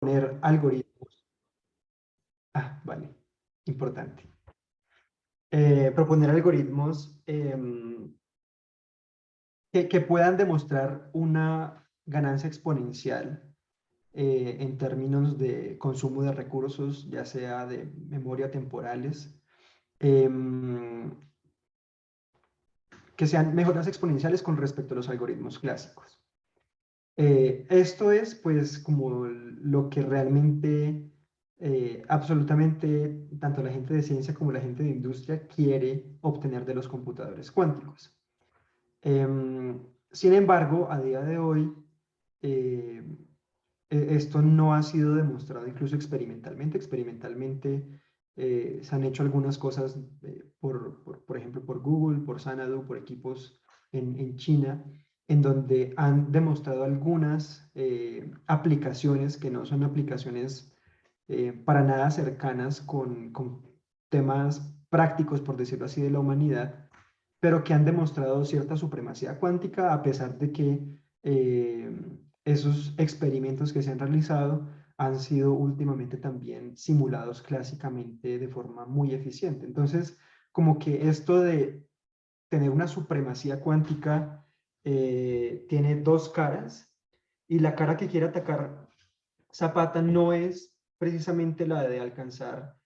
Poner algoritmos. Vale, importante. Proponer algoritmos que puedan demostrar una ganancia exponencial en términos de consumo de recursos, ya sea de memoria temporales, em, que sean mejoras exponenciales con respecto a los algoritmos clásicos. Esto es pues como lo que realmente absolutamente tanto la gente de ciencia como la gente de industria quiere obtener de los computadores cuánticos. Sin embargo, a día de hoy, eh, esto no ha sido demostrado incluso experimentalmente. Experimentalmente se han hecho algunas cosas, por ejemplo, por Google, por Xanadu, por equipos en China, en donde han demostrado algunas aplicaciones que no son aplicaciones para nada cercanas con temas prácticos, por decirlo así, de la humanidad, pero que han demostrado cierta supremacía cuántica a pesar de que esos experimentos que se han realizado han sido últimamente también simulados clásicamente de forma muy eficiente. Entonces, como que esto de tener una supremacía cuántica tiene dos caras, y la cara que quiere atacar Zapata no es precisamente la de alcanzar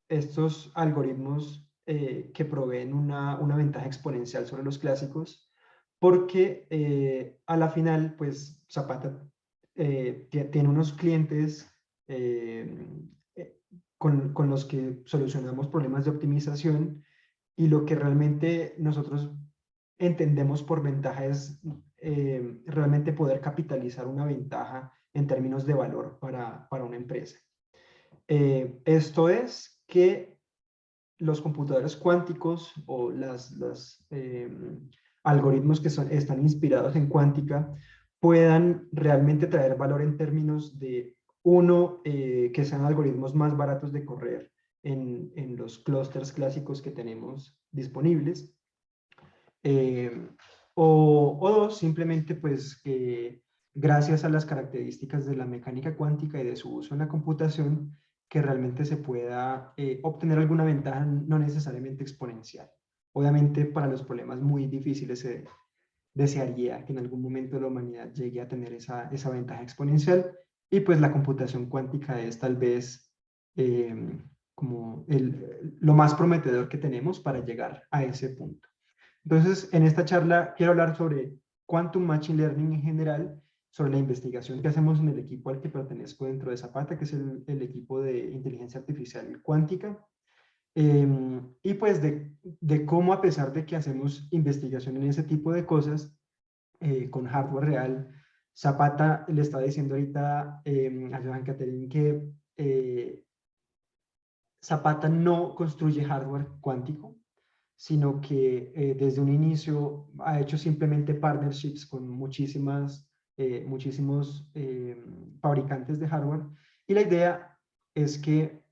estos algoritmos que proveen una ventaja exponencial sobre los clásicos, porque a la final, pues Zapata tiene unos clientes eh, con los que solucionamos problemas de optimización, y lo que realmente nosotros entendemos por ventaja es realmente poder capitalizar una ventaja en términos de valor para una empresa. Esto es que los computadores cuánticos o los algoritmos que están inspirados en cuántica puedan realmente traer valor en términos de, uno, que sean algoritmos más baratos de correr en los clústeres clásicos que tenemos disponibles, eh, o dos, simplemente pues que gracias a las características de la mecánica cuántica y de su uso en la computación, que realmente se pueda obtener alguna ventaja no necesariamente exponencial. Obviamente para los problemas muy difíciles se desearía que en algún momento la humanidad llegue a tener esa ventaja exponencial, y pues la computación cuántica es tal vez como lo más prometedor que tenemos para llegar a ese punto. Entonces, en esta charla quiero hablar sobre Quantum Machine Learning en general, sobre la investigación que hacemos en el equipo al que pertenezco dentro de Zapata, que es el equipo de inteligencia artificial cuántica, y pues de cómo, a pesar de que hacemos investigación en ese tipo de cosas, con hardware real, Zapata le estaba diciendo ahorita a Johan Catherine que Zapata no construye hardware cuántico, sino que desde un inicio ha hecho simplemente partnerships con muchísimos fabricantes de hardware, y la idea es que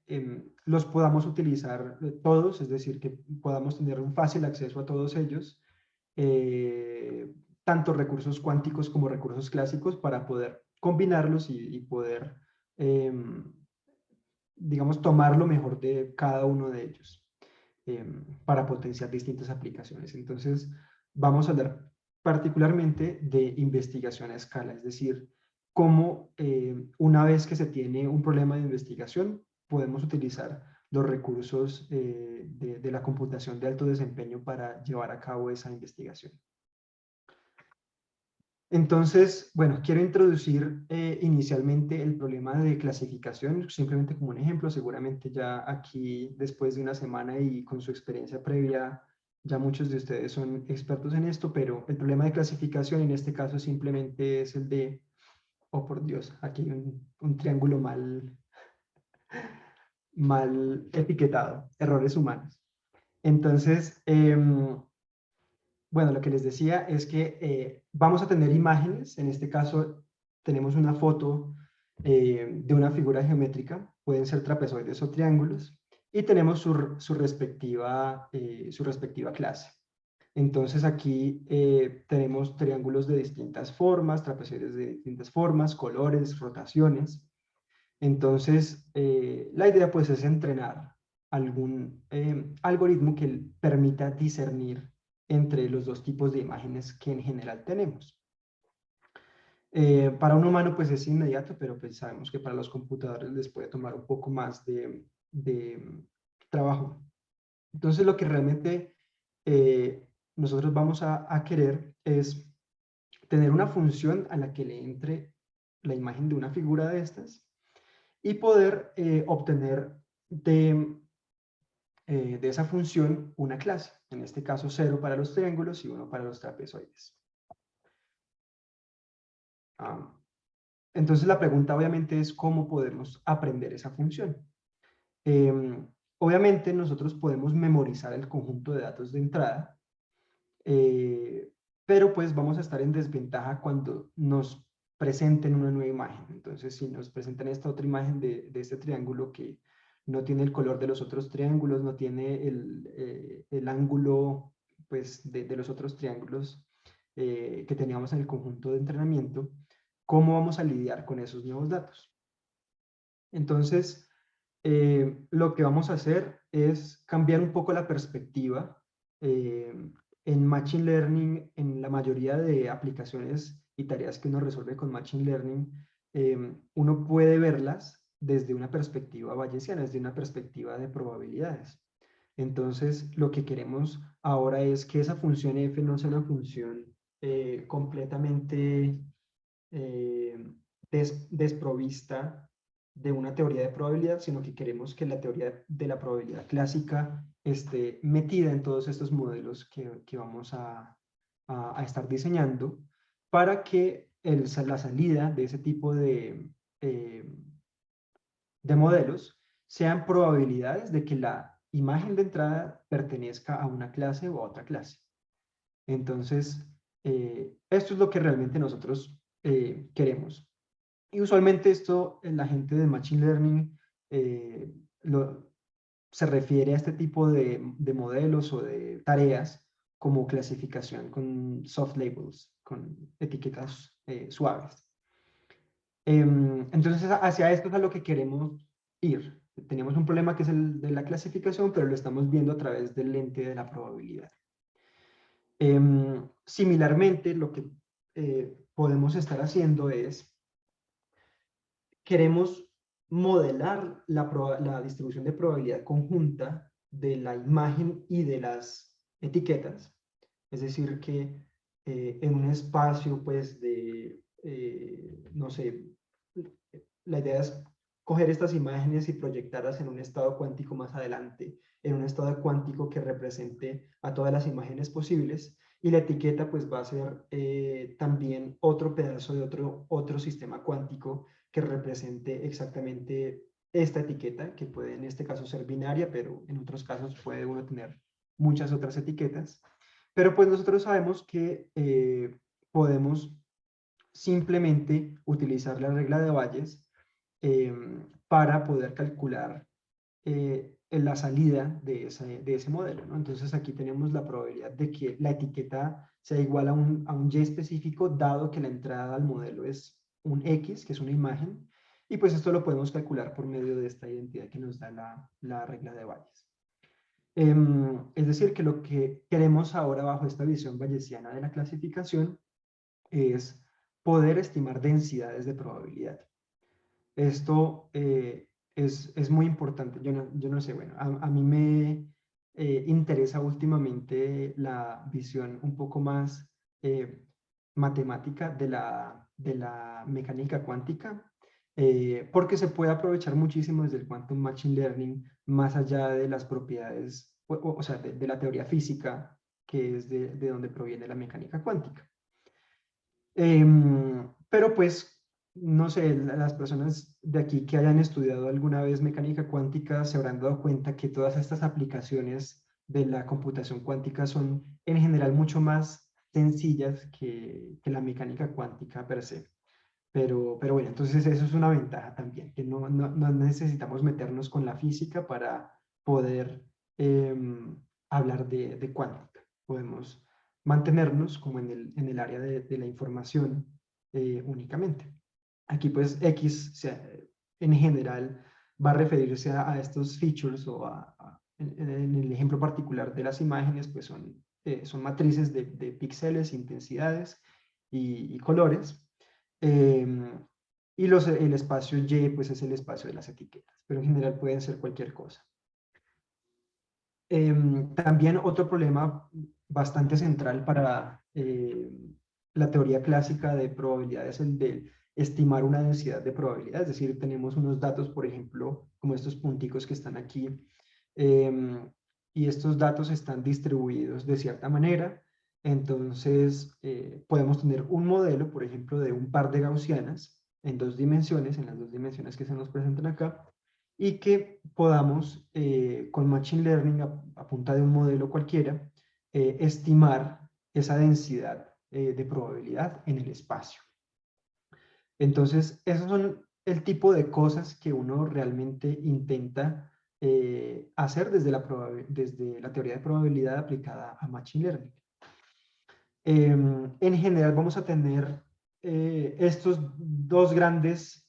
los podamos utilizar todos, es decir, que podamos tener un fácil acceso a todos ellos, eh, tanto recursos cuánticos como recursos clásicos, para poder combinarlos y poder, digamos, tomar lo mejor de cada uno de ellos para potenciar distintas aplicaciones. Entonces, vamos a hablar particularmente de investigación a escala, es decir, cómo una vez que se tiene un problema de investigación, podemos utilizar los recursos de la computación de alto desempeño para llevar a cabo esa investigación. Entonces, bueno, quiero introducir inicialmente el problema de clasificación, simplemente como un ejemplo. Seguramente ya aquí, después de una semana y con su experiencia previa, ya muchos de ustedes son expertos en esto, pero el problema de clasificación en este caso simplemente es el de, oh por Dios, aquí hay un triángulo mal etiquetado, errores humanos. Entonces, bueno, lo que les decía es que vamos a tener imágenes. En este caso tenemos una foto de una figura geométrica, pueden ser trapezoides o triángulos, y tenemos su respectiva clase. Entonces aquí tenemos triángulos de distintas formas, trapezoides de distintas formas, colores, rotaciones. Entonces, la idea pues es entrenar algún algoritmo que permita discernir entre los dos tipos de imágenes que en general tenemos. Para un humano pues es inmediato, pero pues sabemos que para los computadores les puede tomar un poco más de trabajo. Entonces lo que realmente nosotros vamos a querer es tener una función a la que le entre la imagen de una figura de estas y poder obtener de esa función una clase, en este caso 0 para los triángulos y 1 para los trapezoides. Entonces la pregunta obviamente es cómo podemos aprender esa función. Obviamente nosotros podemos memorizar el conjunto de datos de entrada, pero pues vamos a estar en desventaja cuando nos presenten una nueva imagen. Entonces, si nos presentan esta otra imagen de este triángulo que no tiene el color de los otros triángulos, no tiene el ángulo pues, de los otros triángulos que teníamos en el conjunto de entrenamiento, ¿cómo vamos a lidiar con esos nuevos datos? Entonces, lo que vamos a hacer es cambiar un poco la perspectiva. En Machine Learning, en la mayoría de aplicaciones y tareas que uno resuelve con Machine Learning, uno puede verlas desde una perspectiva bayesiana, desde una perspectiva de probabilidades. Entonces, lo que queremos ahora es que esa función f no sea una función completamente desprovista de una teoría de probabilidad, sino que queremos que la teoría de la probabilidad clásica esté metida en todos estos modelos que vamos a estar diseñando para que la salida de ese tipo de modelos sean probabilidades de que la imagen de entrada pertenezca a una clase o a otra clase. Entonces, esto es lo que realmente nosotros queremos. Y usualmente esto, la gente de Machine Learning eh, se refiere a este tipo de modelos o de tareas como clasificación con soft labels, con etiquetas suaves. Entonces, hacia esto es a lo que queremos ir. Teníamos un problema que es el de la clasificación, pero lo estamos viendo a través del lente de la probabilidad. Similarmente, lo que podemos estar haciendo es, queremos modelar la distribución de probabilidad conjunta de la imagen y de las etiquetas. Es decir, que en un espacio, pues, no sé, la idea es coger estas imágenes y proyectarlas en un estado cuántico más adelante, en un estado cuántico que represente a todas las imágenes posibles, y la etiqueta pues va a ser también otro pedazo de otro sistema cuántico que represente exactamente esta etiqueta, que puede en este caso ser binaria, pero en otros casos puede uno tener muchas otras etiquetas. Pero pues nosotros sabemos que podemos simplemente utilizar la regla de Bayes para poder calcular la salida de ese modelo, ¿no? Entonces aquí tenemos la probabilidad de que la etiqueta sea igual a un y específico, dado que la entrada al modelo es un x, que es una imagen, y pues esto lo podemos calcular por medio de esta identidad que nos da la regla de Bayes. Es decir, que lo que queremos ahora bajo esta visión bayesiana de la clasificación es poder estimar densidades de probabilidad. Esto es muy importante. Yo no sé, bueno, a mí me interesa últimamente la visión un poco más matemática de la mecánica cuántica, porque se puede aprovechar muchísimo desde el Quantum Machine Learning, más allá de las propiedades, o sea, de la teoría física, que es de donde proviene la mecánica cuántica. Pero pues, no sé, las personas de aquí que hayan estudiado alguna vez mecánica cuántica se habrán dado cuenta que todas estas aplicaciones de la computación cuántica son en general mucho más sencillas que la mecánica cuántica per se. Pero bueno, entonces eso es una ventaja también, que no necesitamos meternos con la física para poder hablar de cuántica. Podemos mantenernos como en el área de la información únicamente. Aquí pues X en general va a referirse a estos features o en el ejemplo particular de las imágenes, pues son matrices de píxeles, intensidades y colores. Y el espacio Y pues es el espacio de las etiquetas, pero en general pueden ser cualquier cosa. También otro problema bastante central para la teoría clásica de probabilidad es el de estimar una densidad de probabilidad, es decir, tenemos unos datos, por ejemplo, como estos punticos que están aquí, y estos datos están distribuidos de cierta manera, entonces podemos tener un modelo, por ejemplo, de un par de gaussianas en 2 dimensiones, en las 2 dimensiones que se nos presentan acá, y que podamos, con Machine Learning, a punta de un modelo cualquiera, estimar esa densidad de probabilidad en el espacio. Entonces, esos son el tipo de cosas que uno realmente intenta hacer desde la teoría de probabilidad aplicada a Machine Learning. En general vamos a tener estas dos grandes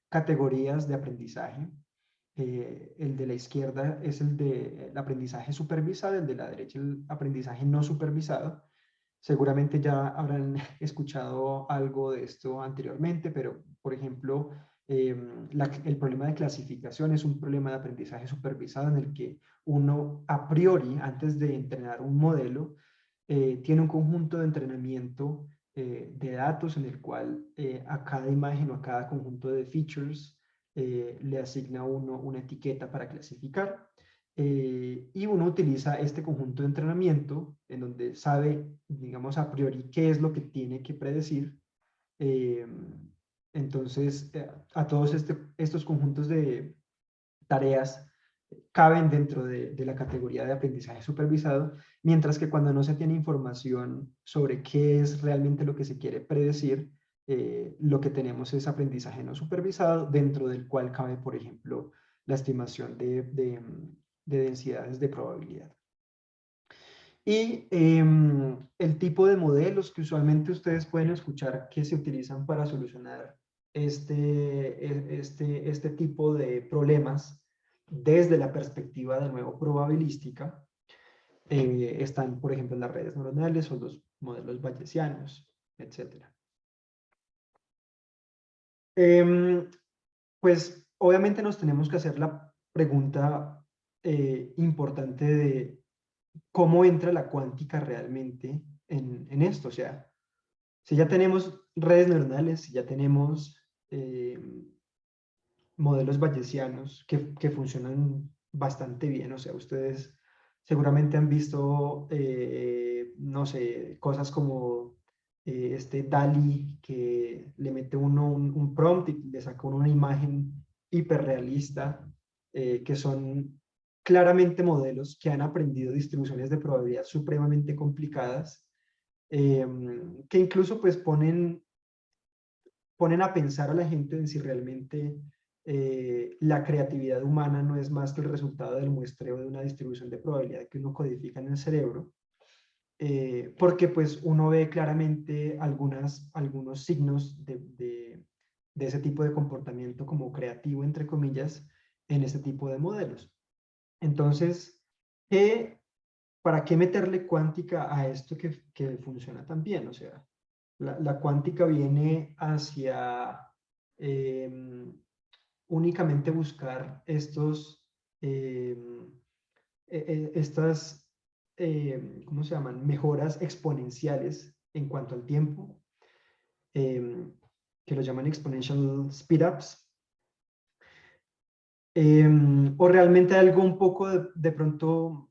categorías de aprendizaje. El de la izquierda es el del aprendizaje supervisado, el de la derecha el aprendizaje no supervisado. Seguramente ya habrán escuchado algo de esto anteriormente, pero por ejemplo, el problema de clasificación es un problema de aprendizaje supervisado en el que uno a priori, antes de entrenar un modelo, tiene un conjunto de entrenamiento de datos en el cual a cada imagen o a cada conjunto de features le asigna uno una etiqueta para clasificar. Y uno utiliza este conjunto de entrenamiento en donde sabe, digamos, a priori qué es lo que tiene que predecir. Eh, entonces, a todos estos conjuntos de tareas caben dentro de la categoría de aprendizaje supervisado, mientras que cuando no se tiene información sobre qué es realmente lo que se quiere predecir, lo que tenemos es aprendizaje no supervisado, dentro del cual cabe, por ejemplo, la estimación de densidades de probabilidad. Y el tipo de modelos que usualmente ustedes pueden escuchar que se utilizan para solucionar este tipo de problemas desde la perspectiva de nuevo probabilística, están, por ejemplo, en las redes neuronales o los modelos bayesianos, etc. Pues obviamente nos tenemos que hacer la pregunta importante de cómo entra la cuántica realmente en esto. O sea, si ya tenemos redes neuronales, si ya tenemos modelos bayesianos que funcionan bastante bien, o sea, ustedes seguramente han visto, no sé, cosas como este DALI, que le mete uno un prompt y le saca uno una imagen hiperrealista, que son claramente modelos que han aprendido distribuciones de probabilidad supremamente complicadas, que incluso pues ponen a pensar a la gente en si realmente la creatividad humana no es más que el resultado del muestreo de una distribución de probabilidad que uno codifica en el cerebro, porque pues uno ve claramente algunos signos de ese tipo de comportamiento como creativo, entre comillas, en este tipo de modelos. Entonces, ¿para qué meterle cuántica a esto que funciona tan bien? O sea, la cuántica viene hacia únicamente buscar estas, ¿cómo se llaman? Mejoras exponenciales en cuanto al tiempo, que lo llaman exponential speedups. O realmente algo un poco de pronto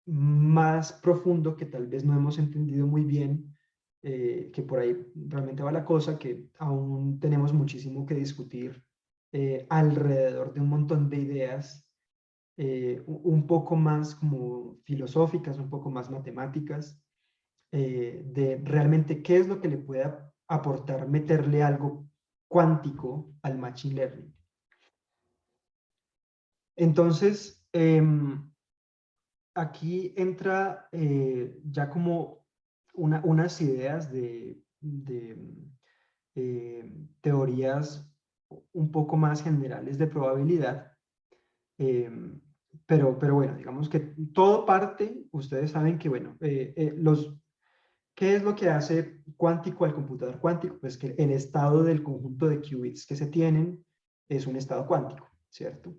más profundo que tal vez no hemos entendido muy bien, que por ahí realmente va la cosa, que aún tenemos muchísimo que discutir alrededor de un montón de ideas un poco más como filosóficas, un poco más matemáticas, de realmente qué es lo que le puede aportar meterle algo cuántico al Machine Learning. Entonces, aquí entra ya como unas ideas teorías un poco más generales de probabilidad. Pero bueno, digamos que todo parte, ustedes saben que, bueno, ¿qué es lo que hace cuántico al computador cuántico? Pues que el estado del conjunto de qubits que se tienen es un estado cuántico, ¿cierto?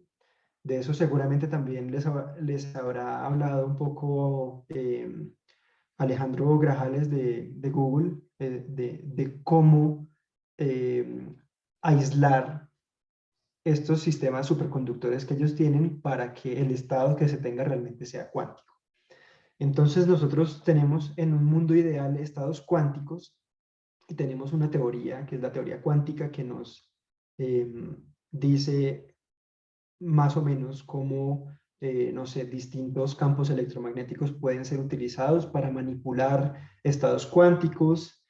De eso seguramente también les habrá hablado un poco Alejandro Grajales de Google, de cómo eh, aislar estos sistemas superconductores que ellos tienen para que el estado que se tenga realmente sea cuántico. Entonces nosotros tenemos en un mundo ideal estados cuánticos y tenemos una teoría, que es la teoría cuántica, que nos dice más o menos cómo, no sé, distintos campos electromagnéticos pueden ser utilizados para manipular estados cuánticos.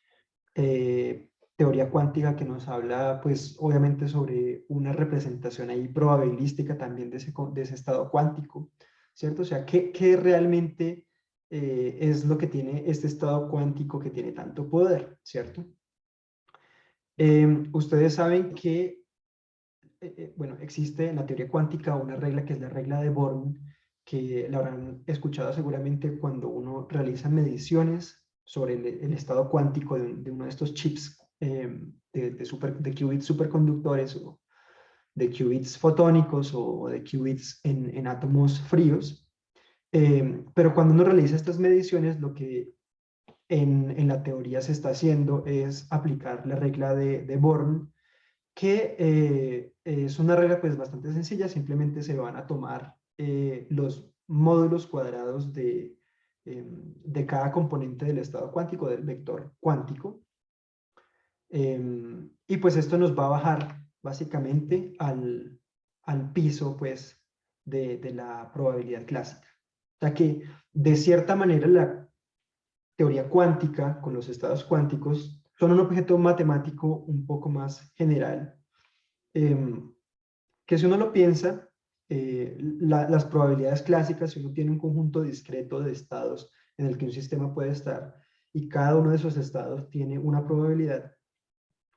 Teoría cuántica que nos habla, pues, obviamente sobre una representación ahí probabilística también de ese estado cuántico, ¿cierto? O sea, ¿qué realmente es lo que tiene este estado cuántico que tiene tanto poder, ¿cierto? Ustedes saben que bueno, existe en la teoría cuántica una regla que es la regla de Born, que la habrán escuchado seguramente cuando uno realiza mediciones sobre el estado cuántico de uno de estos chips de qubits superconductores o de qubits fotónicos o de qubits en átomos fríos. Pero cuando uno realiza estas mediciones, lo que en la teoría se está haciendo es aplicar la regla de Born, que es una regla pues bastante sencilla, simplemente se van a tomar los módulos cuadrados de cada componente del estado cuántico, del vector cuántico, y pues esto nos va a bajar básicamente al piso pues de la probabilidad clásica. O sea que de cierta manera la teoría cuántica con los estados cuánticos son un objeto matemático un poco más general, que si uno lo piensa, las probabilidades clásicas, si uno tiene un conjunto discreto de estados en el que un sistema puede estar y cada uno de esos estados tiene una probabilidad,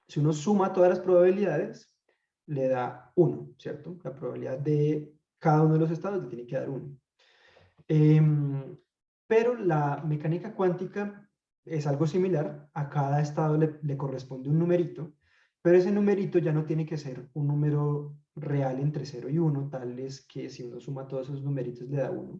si uno suma todas las probabilidades, le da 1, ¿cierto? La probabilidad de cada uno de los estados le tiene que dar 1. Pero la mecánica cuántica es algo similar, a cada estado le corresponde un numerito, pero ese numerito ya no tiene que ser un número real entre 0 y 1, tal es que si uno suma todos esos numeritos le da 1.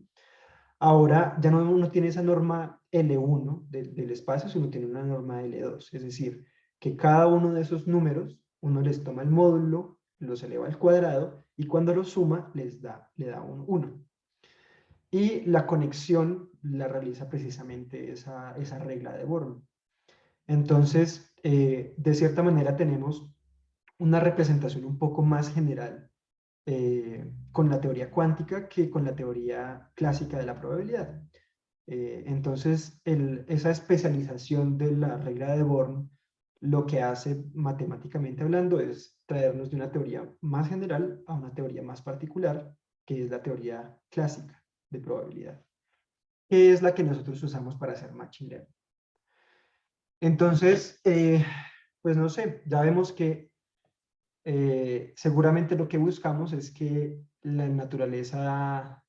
Ahora ya no uno tiene esa norma L1 del espacio, sino tiene una norma L2, es decir, que cada uno de esos números, uno les toma el módulo, los eleva al cuadrado, y cuando los suma le da un 1. Y la conexión la realiza precisamente esa regla de Born. Entonces, de cierta manera tenemos una representación un poco más general con la teoría cuántica que con la teoría clásica de la probabilidad. Entonces, esa especialización de la regla de Born lo que hace matemáticamente hablando es traernos de una teoría más general a una teoría más particular, que es la teoría clásica de probabilidad, que es la que nosotros usamos para hacer Machine Learning. Entonces, pues no sé, ya vemos que seguramente lo que buscamos es que la naturaleza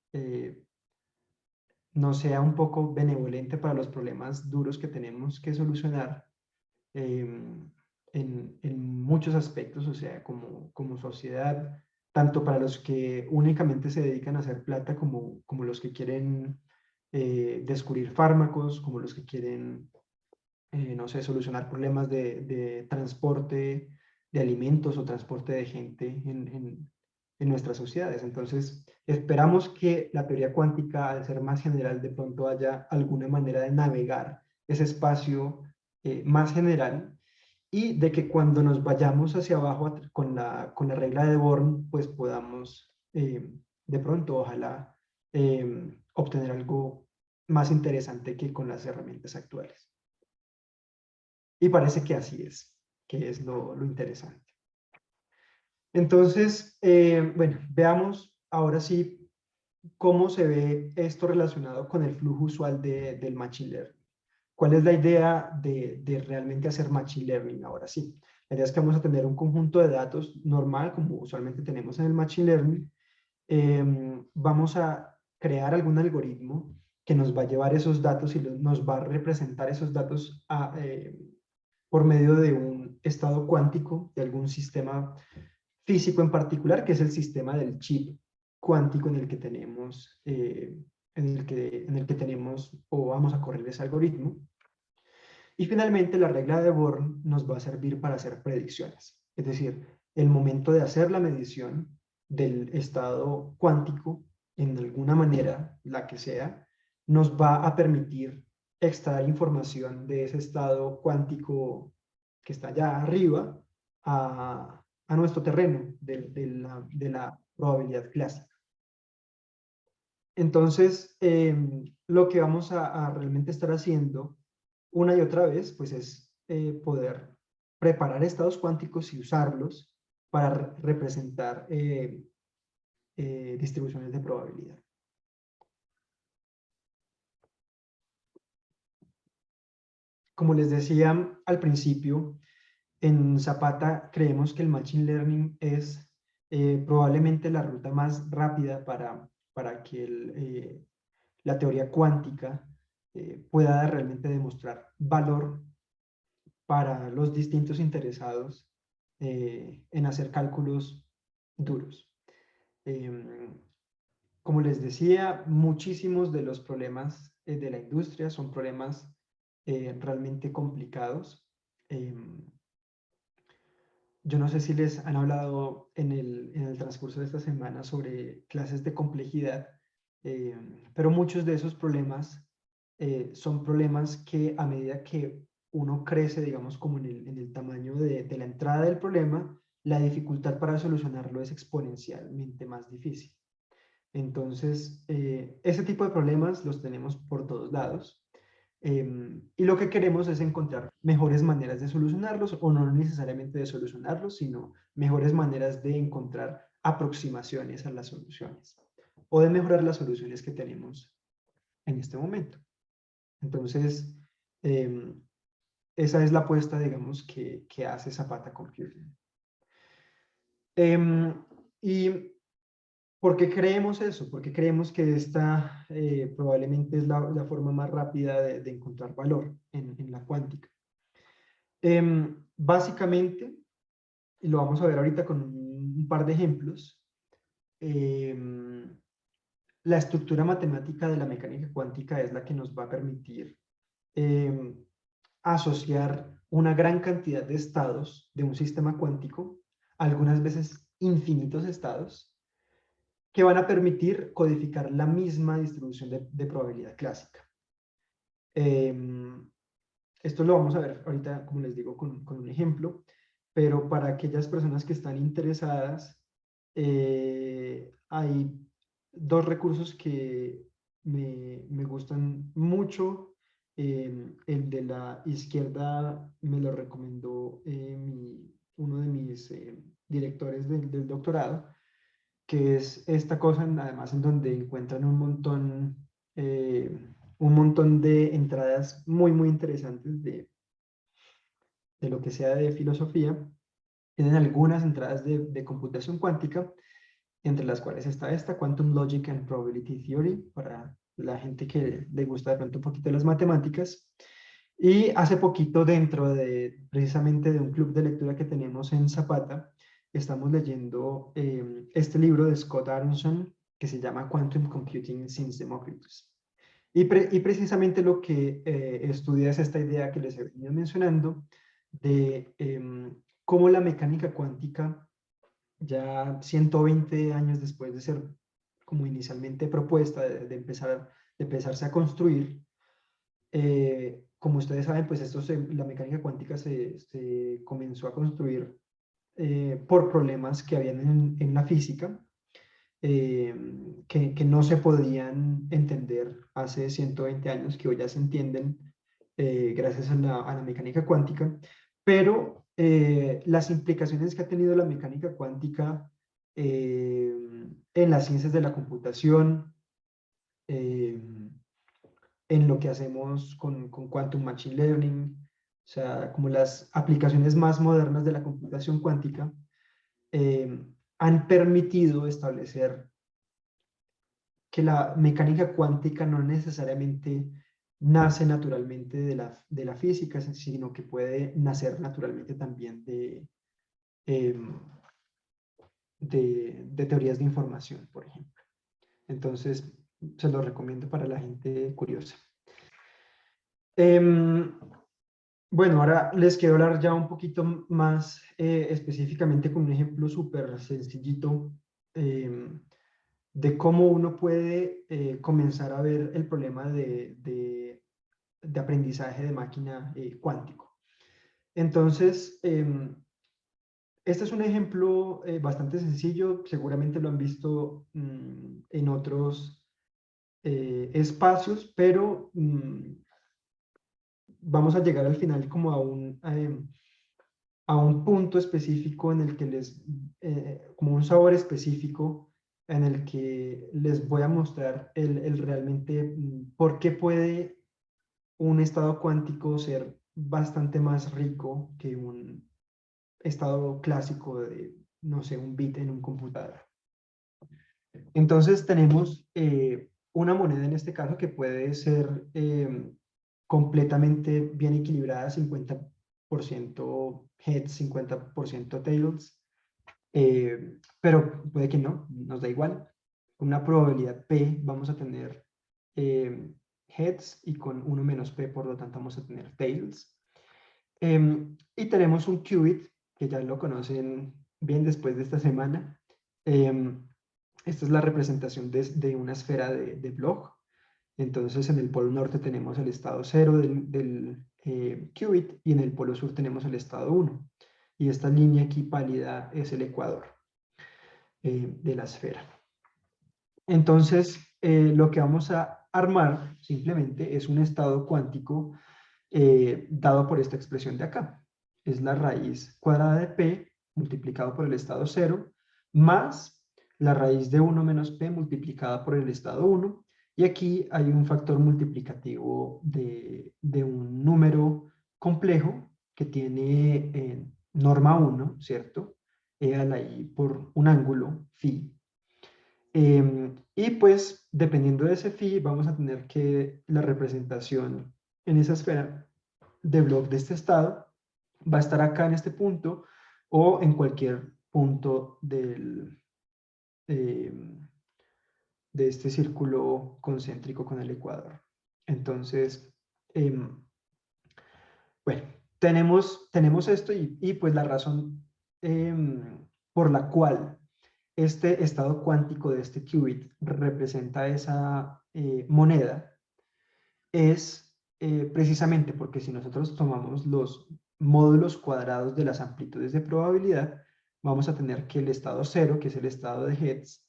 no sea un poco benevolente para los problemas duros que tenemos que solucionar en muchos aspectos, o sea, como sociedad, tanto para los que únicamente se dedican a hacer plata como los que quieren descubrir fármacos, como los que quieren, no sé, solucionar problemas de transporte de alimentos o transporte de gente en nuestras sociedades. Entonces, esperamos que la teoría cuántica, al ser más general, de pronto haya alguna manera de navegar ese espacio más general y de que cuando nos vayamos hacia abajo con la regla de Born, pues podamos de pronto, ojalá, obtener algo más interesante que con las herramientas actuales. Y parece que así es, que es lo interesante. Entonces, bueno, veamos ahora sí ¿cómo se ve esto relacionado con el flujo usual del Machine Learning? ¿Cuál es la idea de realmente hacer Machine Learning ahora sí? La idea es que vamos a tener un conjunto de datos normal, como usualmente tenemos en el Machine Learning. Vamos a crear algún algoritmo que nos va a llevar esos datos y nos va a representar esos datos por medio de un estado cuántico de algún sistema físico en particular, que es el sistema del chip cuántico en el que tenemos, en el que tenemos o vamos a correr ese algoritmo. Y finalmente, la regla de Born nos va a servir para hacer predicciones. Es decir, el momento de hacer la medición del estado cuántico, en alguna manera, la que sea, nos va a permitir extraer información de ese estado cuántico que está allá arriba a nuestro terreno de la probabilidad clásica. Entonces, lo que vamos a realmente estar haciendo una y otra vez, pues es poder preparar estados cuánticos y usarlos para representar distribuciones de probabilidad. Como les decía al principio, en Zapata creemos que el Machine Learning es probablemente la ruta más rápida para que la teoría cuántica pueda realmente demostrar valor para los distintos interesados en hacer cálculos duros. Como les decía, muchísimos de los problemas de la industria son problemas realmente complicados. Yo no sé si les han hablado en el transcurso de esta semana sobre clases de complejidad, pero muchos de esos problemas son problemas que a medida que uno crece, digamos, como en el tamaño de la entrada del problema, la dificultad para solucionarlo es exponencialmente más difícil. Entonces, ese tipo de problemas los tenemos por todos lados. Y lo que queremos es encontrar mejores maneras de solucionarlos, o no necesariamente de solucionarlos, sino mejores maneras de encontrar aproximaciones a las soluciones, o de mejorar las soluciones que tenemos en este momento. Entonces, esa es la apuesta, digamos, que hace Zapata Computing. Y ¿por qué creemos eso? Porque creemos que esta probablemente es la forma más rápida de encontrar valor en la cuántica. Básicamente, y lo vamos a ver ahorita con un par de ejemplos, la estructura matemática de la mecánica cuántica es la que nos va a permitir asociar una gran cantidad de estados de un sistema cuántico, algunas veces infinitos estados, que van a permitir codificar la misma distribución de probabilidad clásica. Esto lo vamos a ver ahorita, como les digo, con un ejemplo, pero para aquellas personas que están interesadas, hay dos recursos que me gustan mucho. El de la izquierda me lo recomendó uno de mis directores del doctorado, que es esta cosa, además, en donde encuentran un montón de entradas muy, muy interesantes de lo que sea de filosofía. Tienen algunas entradas de computación cuántica, entre las cuales está esta, Quantum Logic and Probability Theory, para la gente que le gusta de pronto un poquito las matemáticas. Y hace poquito, dentro precisamente de un club de lectura que tenemos en Zapata, estamos leyendo este libro de Scott Aronson que se llama Quantum Computing since Democritus. Y precisamente lo que estudia es esta idea que les he venido mencionando de cómo la mecánica cuántica, ya 120 años después de ser como inicialmente propuesta, de empezarse a construir, como ustedes saben, pues la mecánica cuántica se comenzó a construir por problemas que habían en la física, que no se podían entender hace 120 años, que hoy ya se entienden gracias a la mecánica cuántica, pero las implicaciones que ha tenido la mecánica cuántica en las ciencias de la computación, en lo que hacemos con Quantum Machine Learning, o sea, como las aplicaciones más modernas de la computación cuántica, han permitido establecer que la mecánica cuántica no necesariamente nace naturalmente de la física, sino que puede nacer naturalmente también em, de teorías de información, por ejemplo. Entonces, se lo recomiendo para la gente curiosa. Bueno, ahora les quiero hablar ya un poquito más específicamente con un ejemplo súper sencillito de cómo uno puede comenzar a ver el problema de aprendizaje de máquina cuántico. Entonces, este es un ejemplo bastante sencillo, seguramente lo han visto en otros espacios, pero vamos a llegar al final como a un punto específico en el que como un sabor específico en el que les voy a mostrar el realmente por qué puede un estado cuántico ser bastante más rico que un estado clásico de, no sé, un bit en un computador. Entonces tenemos una moneda en este caso que puede ser completamente bien equilibrada, 50% heads, 50% tails, pero puede que no, nos da igual. Una probabilidad P vamos a tener heads y con 1 menos P, por lo tanto vamos a tener tails. Y tenemos un qubit, que ya lo conocen bien después de esta semana. Esta es la representación de una esfera de Bloch. Entonces en el polo norte tenemos el estado 0 del qubit y en el polo sur tenemos el estado 1. Y esta línea aquí pálida es el ecuador de la esfera. Entonces lo que vamos a armar simplemente es un estado cuántico dado por esta expresión de acá. Es la raíz cuadrada de P multiplicado por el estado 0 más la raíz de 1 menos P multiplicada por el estado 1. Y aquí hay un factor multiplicativo de un número complejo que tiene norma 1, ¿cierto? E a la I por un ángulo, phi. Y pues, dependiendo de ese phi, vamos a tener que la representación en esa esfera de Bloch de este estado va a estar acá en este punto o en cualquier punto de este círculo concéntrico con el ecuador. Entonces, bueno, tenemos esto y pues la razón por la cual este estado cuántico de este qubit representa esa moneda es precisamente porque si nosotros tomamos los módulos cuadrados de las amplitudes de probabilidad, vamos a tener que el estado 0, que es el estado de Hertz,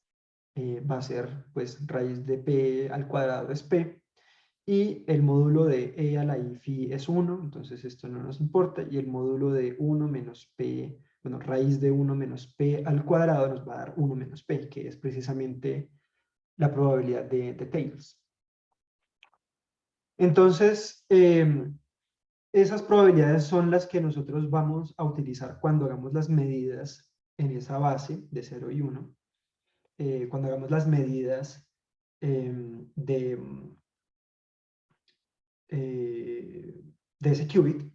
va a ser pues raíz de p al cuadrado es p, y el módulo de e a la i phi es 1, entonces esto no nos importa, y el módulo de 1 menos p, bueno, raíz de 1 menos p al cuadrado nos va a dar 1 menos p, que es precisamente la probabilidad de tails. Entonces, esas probabilidades son las que nosotros vamos a utilizar cuando hagamos las medidas en esa base de 0 y 1. Cuando hagamos las medidas de ese qubit,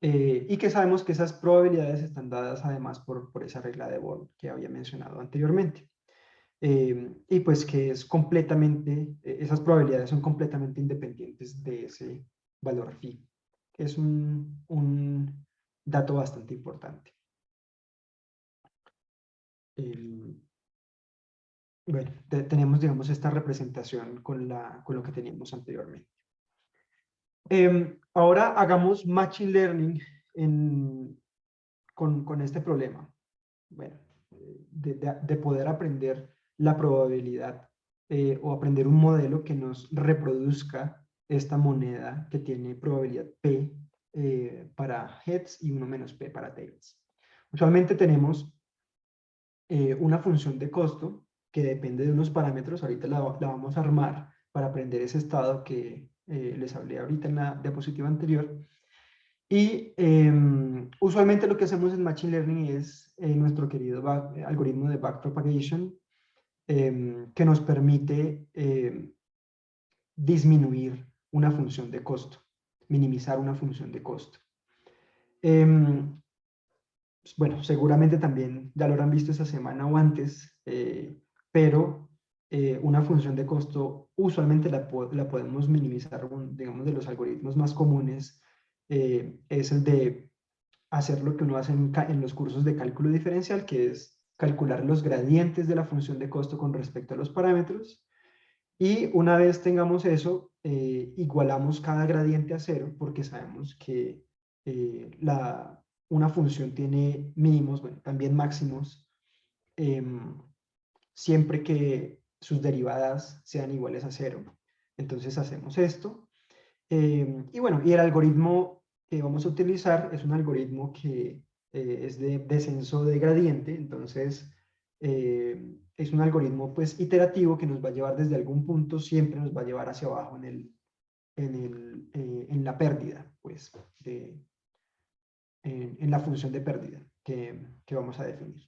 y que sabemos que esas probabilidades están dadas además por esa regla de Born que había mencionado anteriormente. Y pues que es completamente, esas probabilidades son completamente independientes de ese valor phi. Es un dato bastante importante. Bueno, tenemos, digamos, esta representación con lo que teníamos anteriormente. Ahora hagamos Machine Learning con este problema. Bueno, de poder aprender la probabilidad o aprender un modelo que nos reproduzca esta moneda que tiene probabilidad P para heads y 1 menos P para tails. Usualmente tenemos una función de costo que depende de unos parámetros, ahorita la vamos a armar para aprender ese estado que les hablé ahorita en la diapositiva anterior. Y usualmente lo que hacemos en Machine Learning es nuestro querido algoritmo de backpropagation, que nos permite disminuir una función de costo, minimizar una función de costo. Bueno, seguramente también ya lo habrán visto esta semana o antes, pero una función de costo usualmente la podemos minimizar. Digamos, de los algoritmos más comunes es el de hacer lo que uno hace en los cursos de cálculo diferencial, que es calcular los gradientes de la función de costo con respecto a los parámetros. Y una vez tengamos eso, igualamos cada gradiente a cero, porque sabemos que una función tiene mínimos, bueno, también máximos, siempre que sus derivadas sean iguales a cero. Entonces hacemos esto. Y bueno, y el algoritmo que vamos a utilizar es un algoritmo que es de descenso de gradiente. Entonces es un algoritmo pues iterativo que nos va a llevar desde algún punto, siempre nos va a llevar hacia abajo en la pérdida, pues, en la función de pérdida que vamos a definir.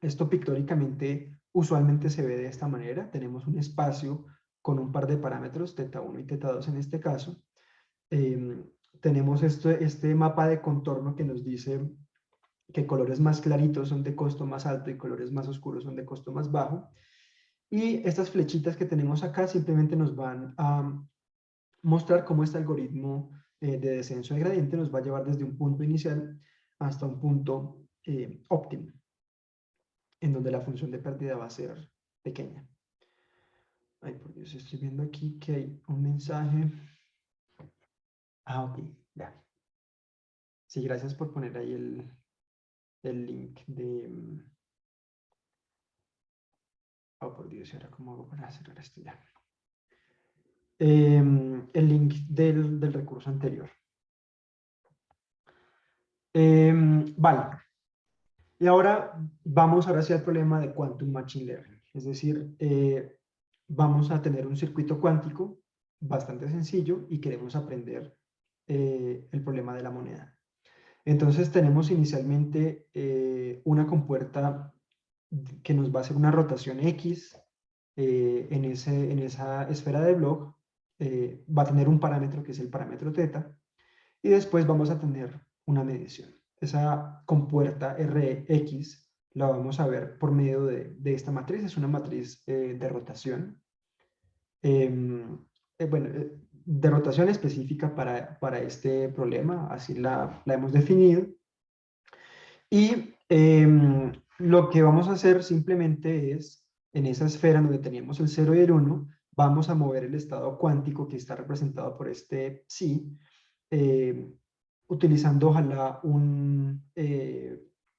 Esto pictóricamente usualmente se ve de esta manera. Tenemos un espacio con un par de parámetros, θ1 y θ2 en este caso. Tenemos este mapa de contorno que nos dice que colores más claritos son de costo más alto y colores más oscuros son de costo más bajo. Y estas flechitas que tenemos acá simplemente nos van a mostrar cómo este algoritmo de descenso de gradiente nos va a llevar desde un punto inicial hasta un punto óptimo, en donde la función de pérdida va a ser pequeña. Ay, por Dios, estoy viendo aquí que hay un mensaje. Ah, ok, ya. Sí, gracias por poner ahí el link de... Oh, por Dios, ¿y ahora cómo hago para cerrar esto ya? El link del recurso anterior. Vale. Y ahora vamos hacia el problema de Quantum Machine Learning. Es decir, vamos a tener un circuito cuántico bastante sencillo y queremos aprender el problema de la moneda. Entonces tenemos inicialmente una compuerta que nos va a hacer una rotación X en esa esfera de Bloch. Va a tener un parámetro que es el parámetro θ, y después vamos a tener una medición. Esa compuerta Rx la vamos a ver por medio de esta matriz. Es una matriz de rotación. Bueno, de rotación específica para este problema, así la hemos definido. Y lo que vamos a hacer simplemente es, en esa esfera donde teníamos el 0 y el 1, vamos a mover el estado cuántico que está representado por este psi, utilizando ojalá un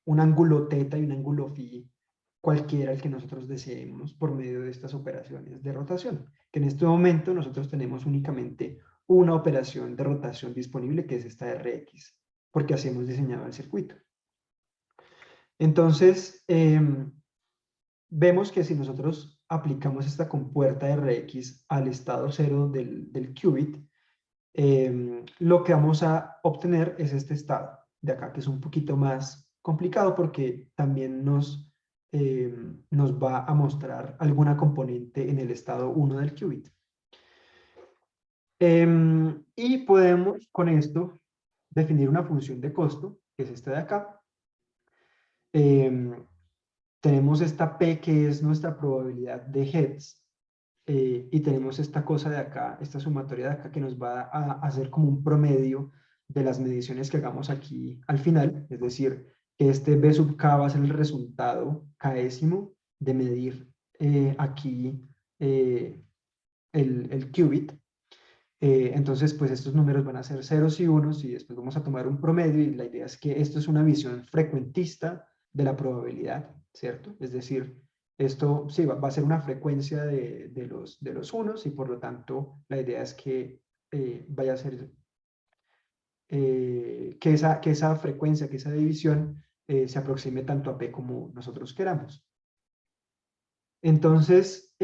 ángulo θ y un ángulo φ, cualquiera el que nosotros deseemos, por medio de estas operaciones de rotación, que en este momento nosotros tenemos únicamente una operación de rotación disponible, que es esta Rx, porque así hemos diseñado el circuito. Entonces, vemos que si nosotros aplicamos esta compuerta Rx al estado 0 del qubit, lo que vamos a obtener es este estado de acá, que es un poquito más complicado porque también nos va a mostrar alguna componente en el estado 1 del qubit. Y podemos con esto definir una función de costo, que es esta de acá. Tenemos esta P, que es nuestra probabilidad de heads, y tenemos esta cosa de acá, esta sumatoria de acá, que nos va a hacer como un promedio de las mediciones que hagamos aquí al final. Es decir, que este B sub K va a ser el resultado késimo de medir aquí el qubit. Entonces, pues estos números van a ser ceros y unos, y después vamos a tomar un promedio, y la idea es que esto es una visión frecuentista de la probabilidad, ¿cierto? Es decir, esto sí va a ser una frecuencia de los unos, y por lo tanto la idea es que vaya a ser que esa frecuencia, que esa división se aproxime tanto a P como nosotros queramos. Entonces,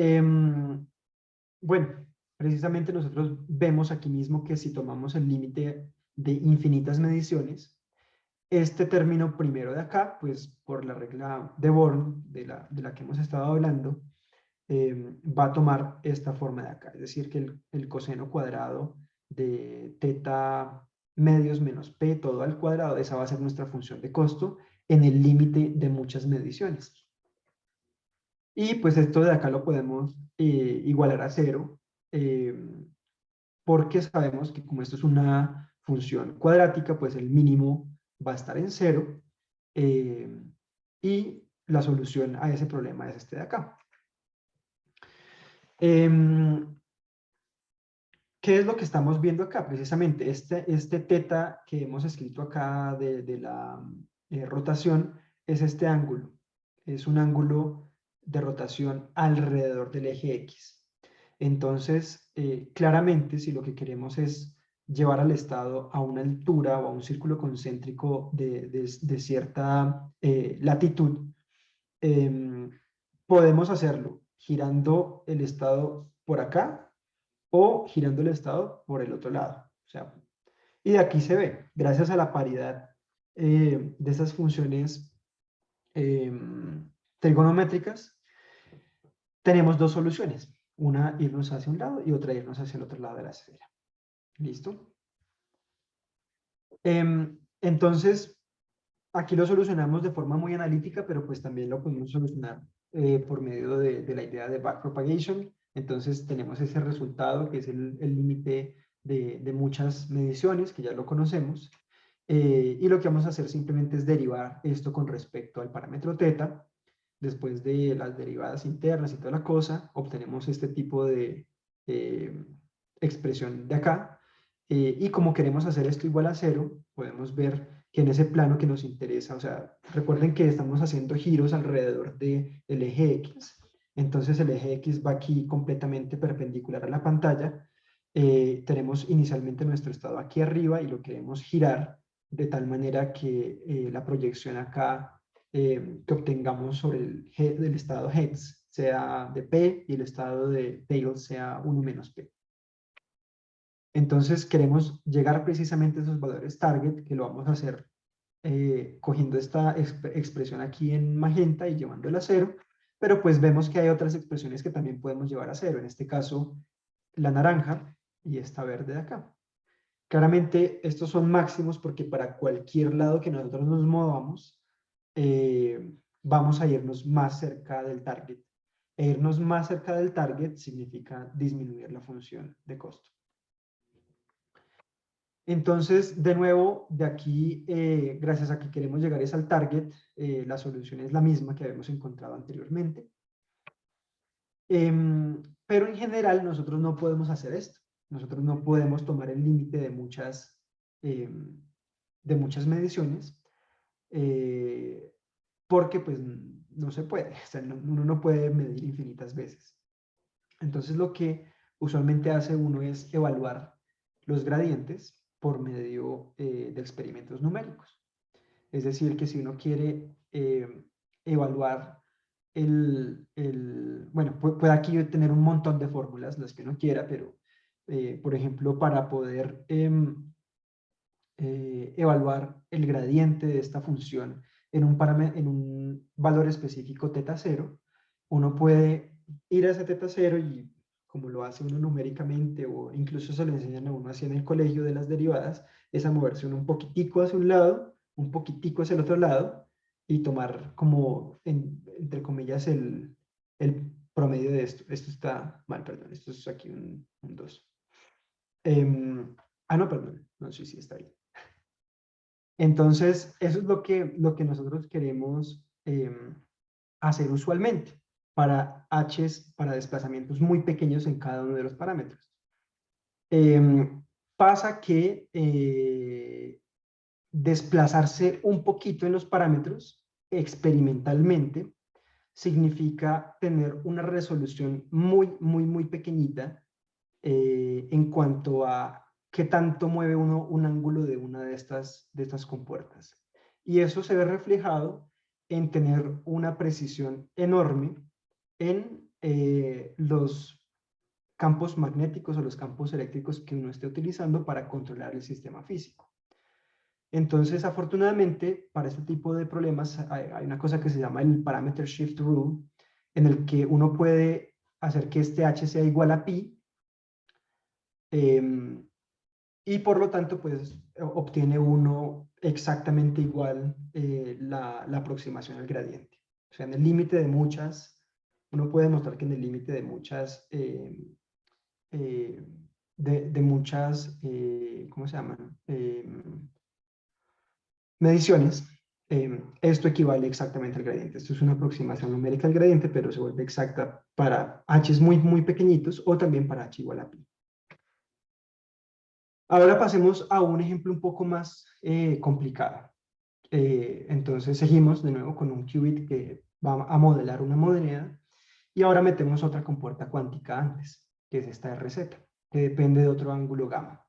bueno, precisamente nosotros vemos aquí mismo que si tomamos el límite de infinitas mediciones, este término primero de acá, pues por la regla de Born, de la que hemos estado hablando, va a tomar esta forma de acá. Es decir, que el coseno cuadrado de teta medios menos p todo al cuadrado, esa va a ser nuestra función de costo en el límite de muchas mediciones. Y pues esto de acá lo podemos igualar a cero, porque sabemos que como esto es una función cuadrática, pues el mínimo va a estar en cero, y la solución a ese problema es este de acá. ¿Qué es lo que estamos viendo acá? Precisamente este teta que hemos escrito acá de la rotación es este ángulo. Es un ángulo de rotación alrededor del eje X. Entonces, claramente, si lo que queremos es llevar al estado a una altura o a un círculo concéntrico de cierta latitud, podemos hacerlo girando el estado por acá o girando el estado por el otro lado. O sea, y de aquí se ve, gracias a la paridad de esas funciones eh, trigonométricas, tenemos dos soluciones. Una irnos hacia un lado y otra irnos hacia el otro lado de la esfera. ¿Listo? Entonces, aquí lo solucionamos de forma muy analítica, pero pues también lo podemos solucionar por medio de la idea de backpropagation. Entonces tenemos ese resultado que es el límite de muchas mediciones, que ya lo conocemos. Y lo que vamos a hacer simplemente es derivar esto con respecto al parámetro θ. Después de las derivadas internas y toda la cosa, obtenemos este tipo de expresión de acá. Y como queremos hacer esto igual a cero, podemos ver que en ese plano que nos interesa, o sea, recuerden que estamos haciendo giros alrededor del eje X, entonces el eje X va aquí completamente perpendicular a la pantalla. Tenemos inicialmente nuestro estado aquí arriba y lo queremos girar de tal manera que la proyección acá que obtengamos sobre el estado heads sea de P y el estado de tails sea 1 menos P. Entonces queremos llegar precisamente a esos valores target, que lo vamos a hacer cogiendo esta expresión aquí en magenta y llevándola a cero, pero pues vemos que hay otras expresiones que también podemos llevar a cero, en este caso la naranja y esta verde de acá. Claramente estos son máximos porque para cualquier lado que nosotros nos movamos, vamos a irnos más cerca del target. E irnos más cerca del target significa disminuir la función de costo. Entonces, de nuevo, de aquí, gracias a que queremos llegar es al target, la solución es la misma que habíamos encontrado anteriormente. Pero en general nosotros no podemos hacer esto. Nosotros no podemos tomar el límite de muchas mediciones, porque pues no se puede. O sea, uno no puede medir infinitas veces. Entonces lo que usualmente hace uno es evaluar los gradientes por medio de experimentos numéricos. Es decir, que si uno quiere evaluar bueno, puede aquí tener un montón de fórmulas, las que uno quiera, pero por ejemplo, para poder evaluar el gradiente de esta función en un valor específico θ0, uno puede ir a ese θ0 y como lo hace uno numéricamente o incluso se lo enseñan a uno así en el colegio de las derivadas, es a moverse uno un poquitico hacia un lado, un poquitico hacia el otro lado y tomar como, entre comillas, el promedio de esto. Esto está mal, perdón, esto es aquí un 2. No, perdón, no sé si está bien. Entonces, eso es lo que nosotros queremos hacer usualmente para h's, para desplazamientos muy pequeños en cada uno de los parámetros. Pasa que desplazarse un poquito en los parámetros experimentalmente significa tener una resolución muy, muy, muy pequeñita en cuanto a qué tanto mueve uno un ángulo de una de estas compuertas. Y eso se ve reflejado en tener una precisión enorme en los campos magnéticos o los campos eléctricos que uno esté utilizando para controlar el sistema físico. Entonces, afortunadamente, para este tipo de problemas hay una cosa que se llama el Parameter Shift Rule, en el que uno puede hacer que este H sea igual a pi, y por lo tanto, pues, obtiene uno exactamente igual la aproximación al gradiente. O sea, en el límite de muchas, uno puede demostrar que en el límite de muchas, ¿cómo se llaman? Mediciones, esto equivale exactamente al gradiente. Esto es una aproximación numérica al gradiente, pero se vuelve exacta para h's muy, muy pequeñitos o también para h igual a pi. Ahora pasemos a un ejemplo un poco más complicado. Entonces seguimos de nuevo con un qubit que va a modelar una moneda y ahora metemos otra compuerta cuántica antes, que es esta RZ, que depende de otro ángulo gamma.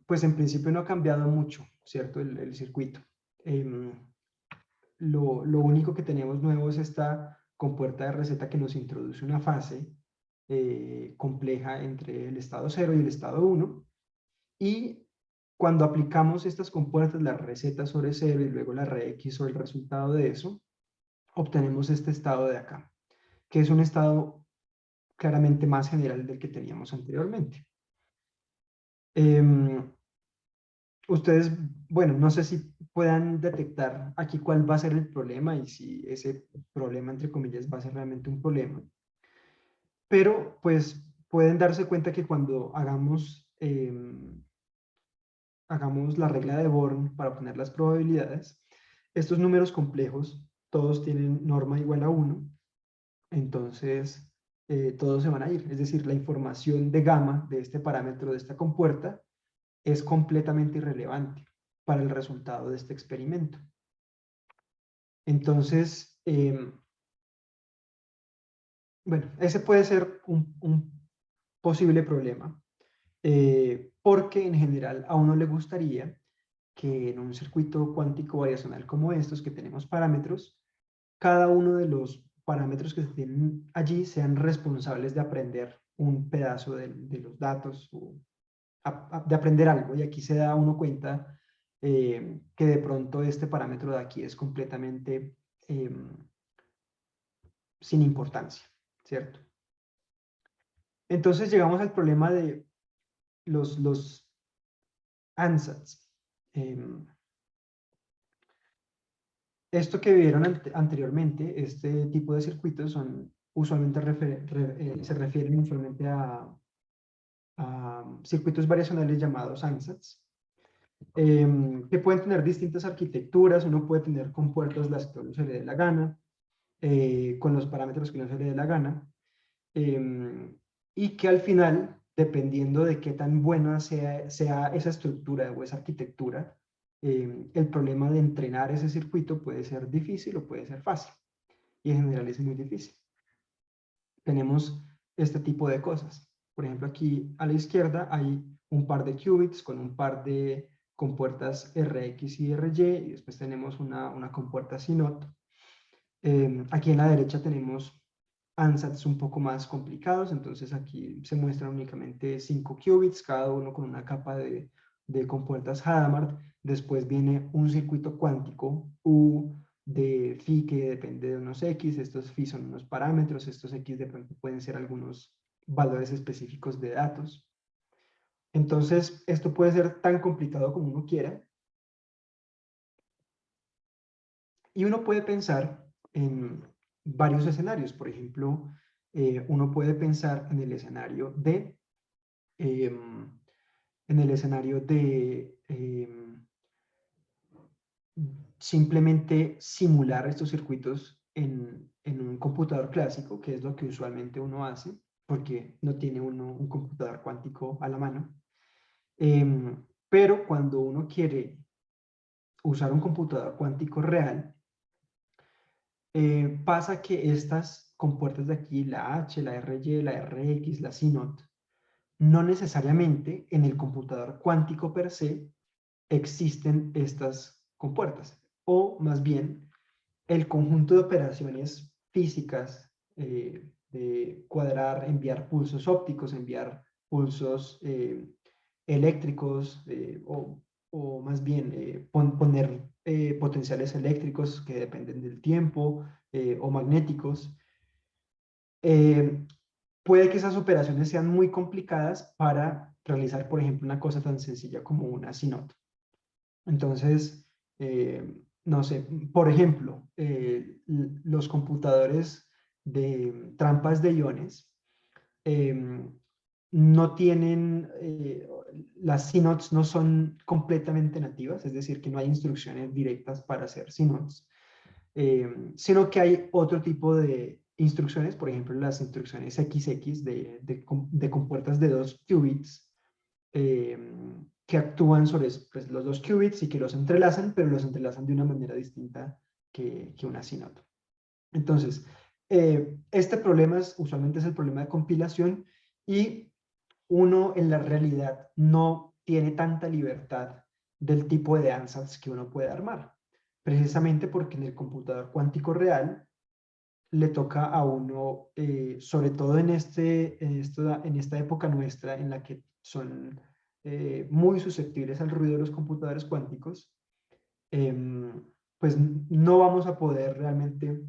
Pues en principio no ha cambiado mucho, ¿cierto? El circuito. Lo único que tenemos nuevo es esta compuerta de receta que nos introduce una fase compleja entre el estado 0 y el estado 1. Y cuando aplicamos estas compuertas, la receta sobre 0 y luego la Rx sobre el resultado de eso, obtenemos este estado de acá, que es un estado claramente más general del que teníamos anteriormente. Ustedes, bueno, no sé si puedan detectar aquí cuál va a ser el problema y si ese problema, entre comillas, va a ser realmente un problema. Pero, pues, pueden darse cuenta que cuando hagamos la regla de Born para obtener las probabilidades, estos números complejos, todos tienen norma igual a 1, entonces todos se van a ir. Es decir, la información de gamma de este parámetro de esta compuerta es completamente irrelevante para el resultado de este experimento. Entonces, bueno, ese puede ser un posible problema, porque en general a uno le gustaría que en un circuito cuántico variacional como estos, que tenemos parámetros, cada uno de los parámetros que se tienen allí sean responsables de aprender un pedazo de los datos o de aprender algo. Y aquí se da uno cuenta que de pronto este parámetro de aquí es completamente sin importancia, ¿cierto? Entonces llegamos al problema de los ansatz. Esto que vieron anteriormente, este tipo de circuitos son usualmente se refieren usualmente a circuitos variacionales llamados ansatz, que pueden tener distintas arquitecturas. Uno puede tener compuertas las que uno se le dé la gana, con los parámetros que uno se le dé la gana, y que al final, dependiendo de qué tan buena sea esa estructura o esa arquitectura, el problema de entrenar ese circuito puede ser difícil o puede ser fácil. Y en general es muy difícil. Tenemos este tipo de cosas. Por ejemplo, aquí a la izquierda hay un par de qubits con un par de compuertas Rx y Ry, y después tenemos una compuerta CNOT. Aquí en la derecha tenemos ansatz un poco más complicados, entonces aquí se muestran únicamente 5 qubits, cada uno con una capa de compuertas Hadamard. Después viene un circuito cuántico U de phi que depende de unos x, estos phi son unos parámetros, estos x de pronto pueden ser algunos valores específicos de datos. Entonces, esto puede ser tan complicado como uno quiera. Y uno puede pensar en varios escenarios. Por ejemplo, uno puede pensar en el escenario de, simplemente simular estos circuitos en un computador clásico, que es lo que usualmente uno hace, porque no tiene uno un computador cuántico a la mano. Pero cuando uno quiere usar un computador cuántico real, pasa que estas compuertas de aquí, la H, la RY, la RX, la CNOT, no necesariamente en el computador cuántico per se existen estas compuertas, o más bien el conjunto de operaciones físicas de cuadrar, enviar pulsos ópticos, enviar pulsos eléctricos o más bien poner potenciales eléctricos que dependen del tiempo o magnéticos. Eh, Puede que esas operaciones sean muy complicadas para realizar, por ejemplo, una cosa tan sencilla como una CNOT. Entonces, no sé, por ejemplo, los computadores de trampas de iones no tienen, las CNOTs no son completamente nativas, es decir, que no hay instrucciones directas para hacer CNOTs, sino que hay otro tipo de instrucciones, por ejemplo, las instrucciones XX de compuertas de 2 qubits, que actúan sobre pues, los 2 qubits y que los entrelazan, pero los entrelazan de una manera distinta que una CNOT. Entonces, este problema usualmente es el problema de compilación y uno en la realidad no tiene tanta libertad del tipo de ansatz que uno puede armar, precisamente porque en el computador cuántico real le toca a uno, sobre todo en esta época nuestra en la que son muy susceptibles al ruido de los computadores cuánticos, pues no vamos a poder realmente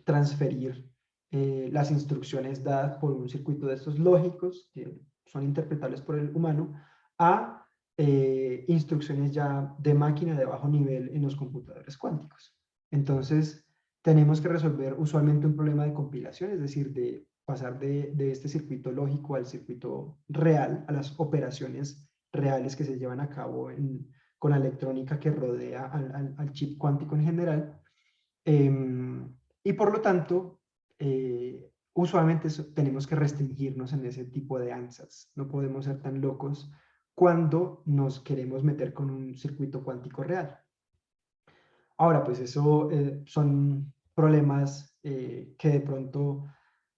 transferir las instrucciones dadas por un circuito de estos lógicos, que son interpretables por el humano, a instrucciones ya de máquina de bajo nivel en los computadores cuánticos. Entonces, tenemos que resolver usualmente un problema de compilación, es decir, de pasar de este circuito lógico al circuito real, a las operaciones reales que se llevan a cabo con la electrónica que rodea al chip cuántico en general. Y por lo tanto, usualmente tenemos que restringirnos en ese tipo de ansatz. No podemos ser tan locos cuando nos queremos meter con un circuito cuántico real. Ahora, pues eso son problemas que de pronto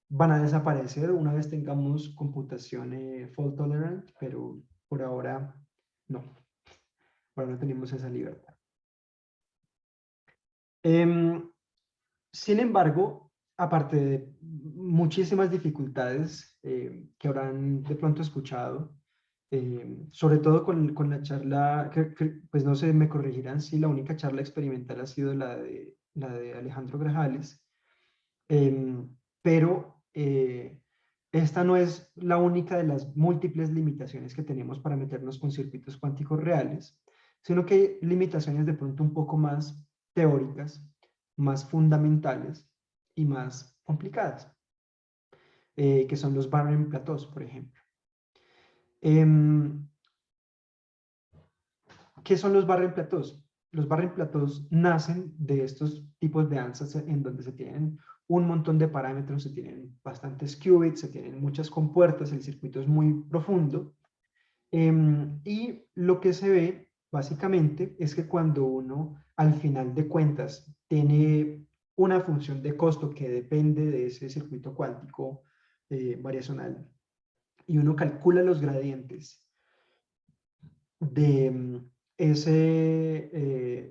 van a desaparecer una vez tengamos computación fault tolerant, pero por ahora no. Por ahora no tenemos esa libertad. Sin embargo, aparte de muchísimas dificultades que habrán de pronto escuchado, sobre todo con la charla, pues no sé, me corregirán si la única charla experimental ha sido la de Alejandro Grajales, pero esta no es la única de las múltiples limitaciones que tenemos para meternos con circuitos cuánticos reales, sino que hay limitaciones de pronto un poco más teóricas, más fundamentales y más complicadas, que son los Barren Plateaus, por ejemplo. ¿Qué son los Barren Plateaus? Los Barren Plateaus nacen de estos tipos de ansatz en donde se tienen un montón de parámetros, se tienen bastantes qubits, se tienen muchas compuertas, el circuito es muy profundo. Y lo que se ve básicamente es que cuando uno al final de cuentas tiene una función de costo que depende de ese circuito cuántico variacional y uno calcula los gradientes de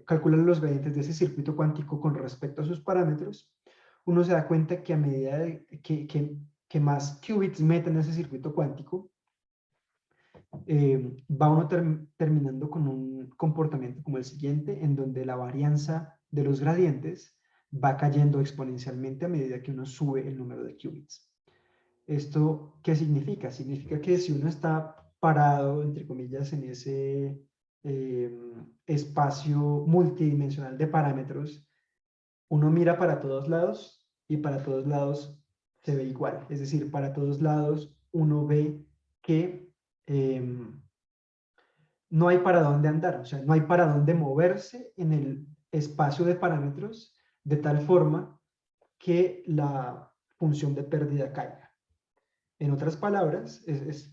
calcula los gradientes de ese circuito cuántico con respecto a sus parámetros, uno se da cuenta que a medida que más qubits meten en ese circuito cuántico, va uno terminando con un comportamiento como el siguiente, en donde la varianza de los gradientes va cayendo exponencialmente a medida que uno sube el número de qubits. ¿Esto qué significa? Significa que si uno está parado, entre comillas, en ese espacio multidimensional de parámetros, uno mira para todos lados y para todos lados se ve igual. Es decir, para todos lados uno ve que no hay para dónde andar, o sea, no hay para dónde moverse en el espacio de parámetros de tal forma que la función de pérdida caiga. En otras palabras,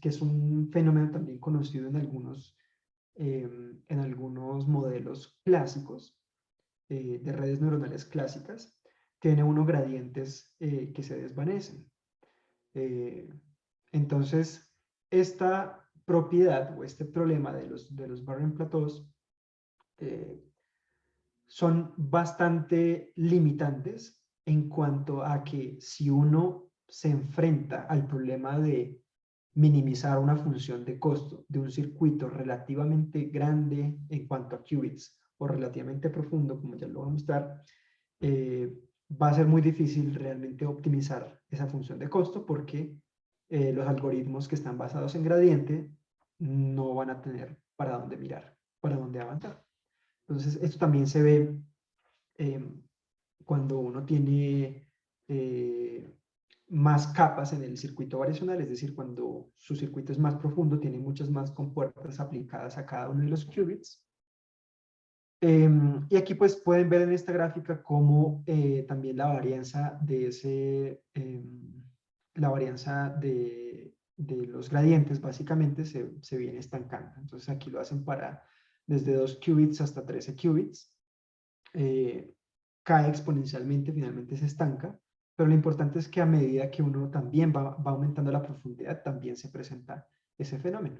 que es un fenómeno también conocido en algunos modelos clásicos de redes neuronales clásicas, tiene unos gradientes que se desvanecen. Entonces, esta propiedad o este problema de los Barren Plateaus son bastante limitantes en cuanto a que si uno se enfrenta al problema de minimizar una función de costo de un circuito relativamente grande en cuanto a qubits o relativamente profundo, como ya lo voy a mostrar, va a ser muy difícil realmente optimizar esa función de costo porque los algoritmos que están basados en gradiente no van a tener para dónde mirar, para dónde avanzar. Entonces, esto también se ve cuando uno tiene más capas en el circuito variacional, es decir, cuando su circuito es más profundo, tiene muchas más compuertas aplicadas a cada uno de los qubits. Y aquí pues pueden ver en esta gráfica cómo también la varianza de la varianza de los gradientes básicamente se viene estancando. Entonces aquí lo hacen para desde 2 qubits hasta 13 qubits. Cae exponencialmente, finalmente se estanca, pero lo importante es que a medida que uno también va aumentando la profundidad, también se presenta ese fenómeno.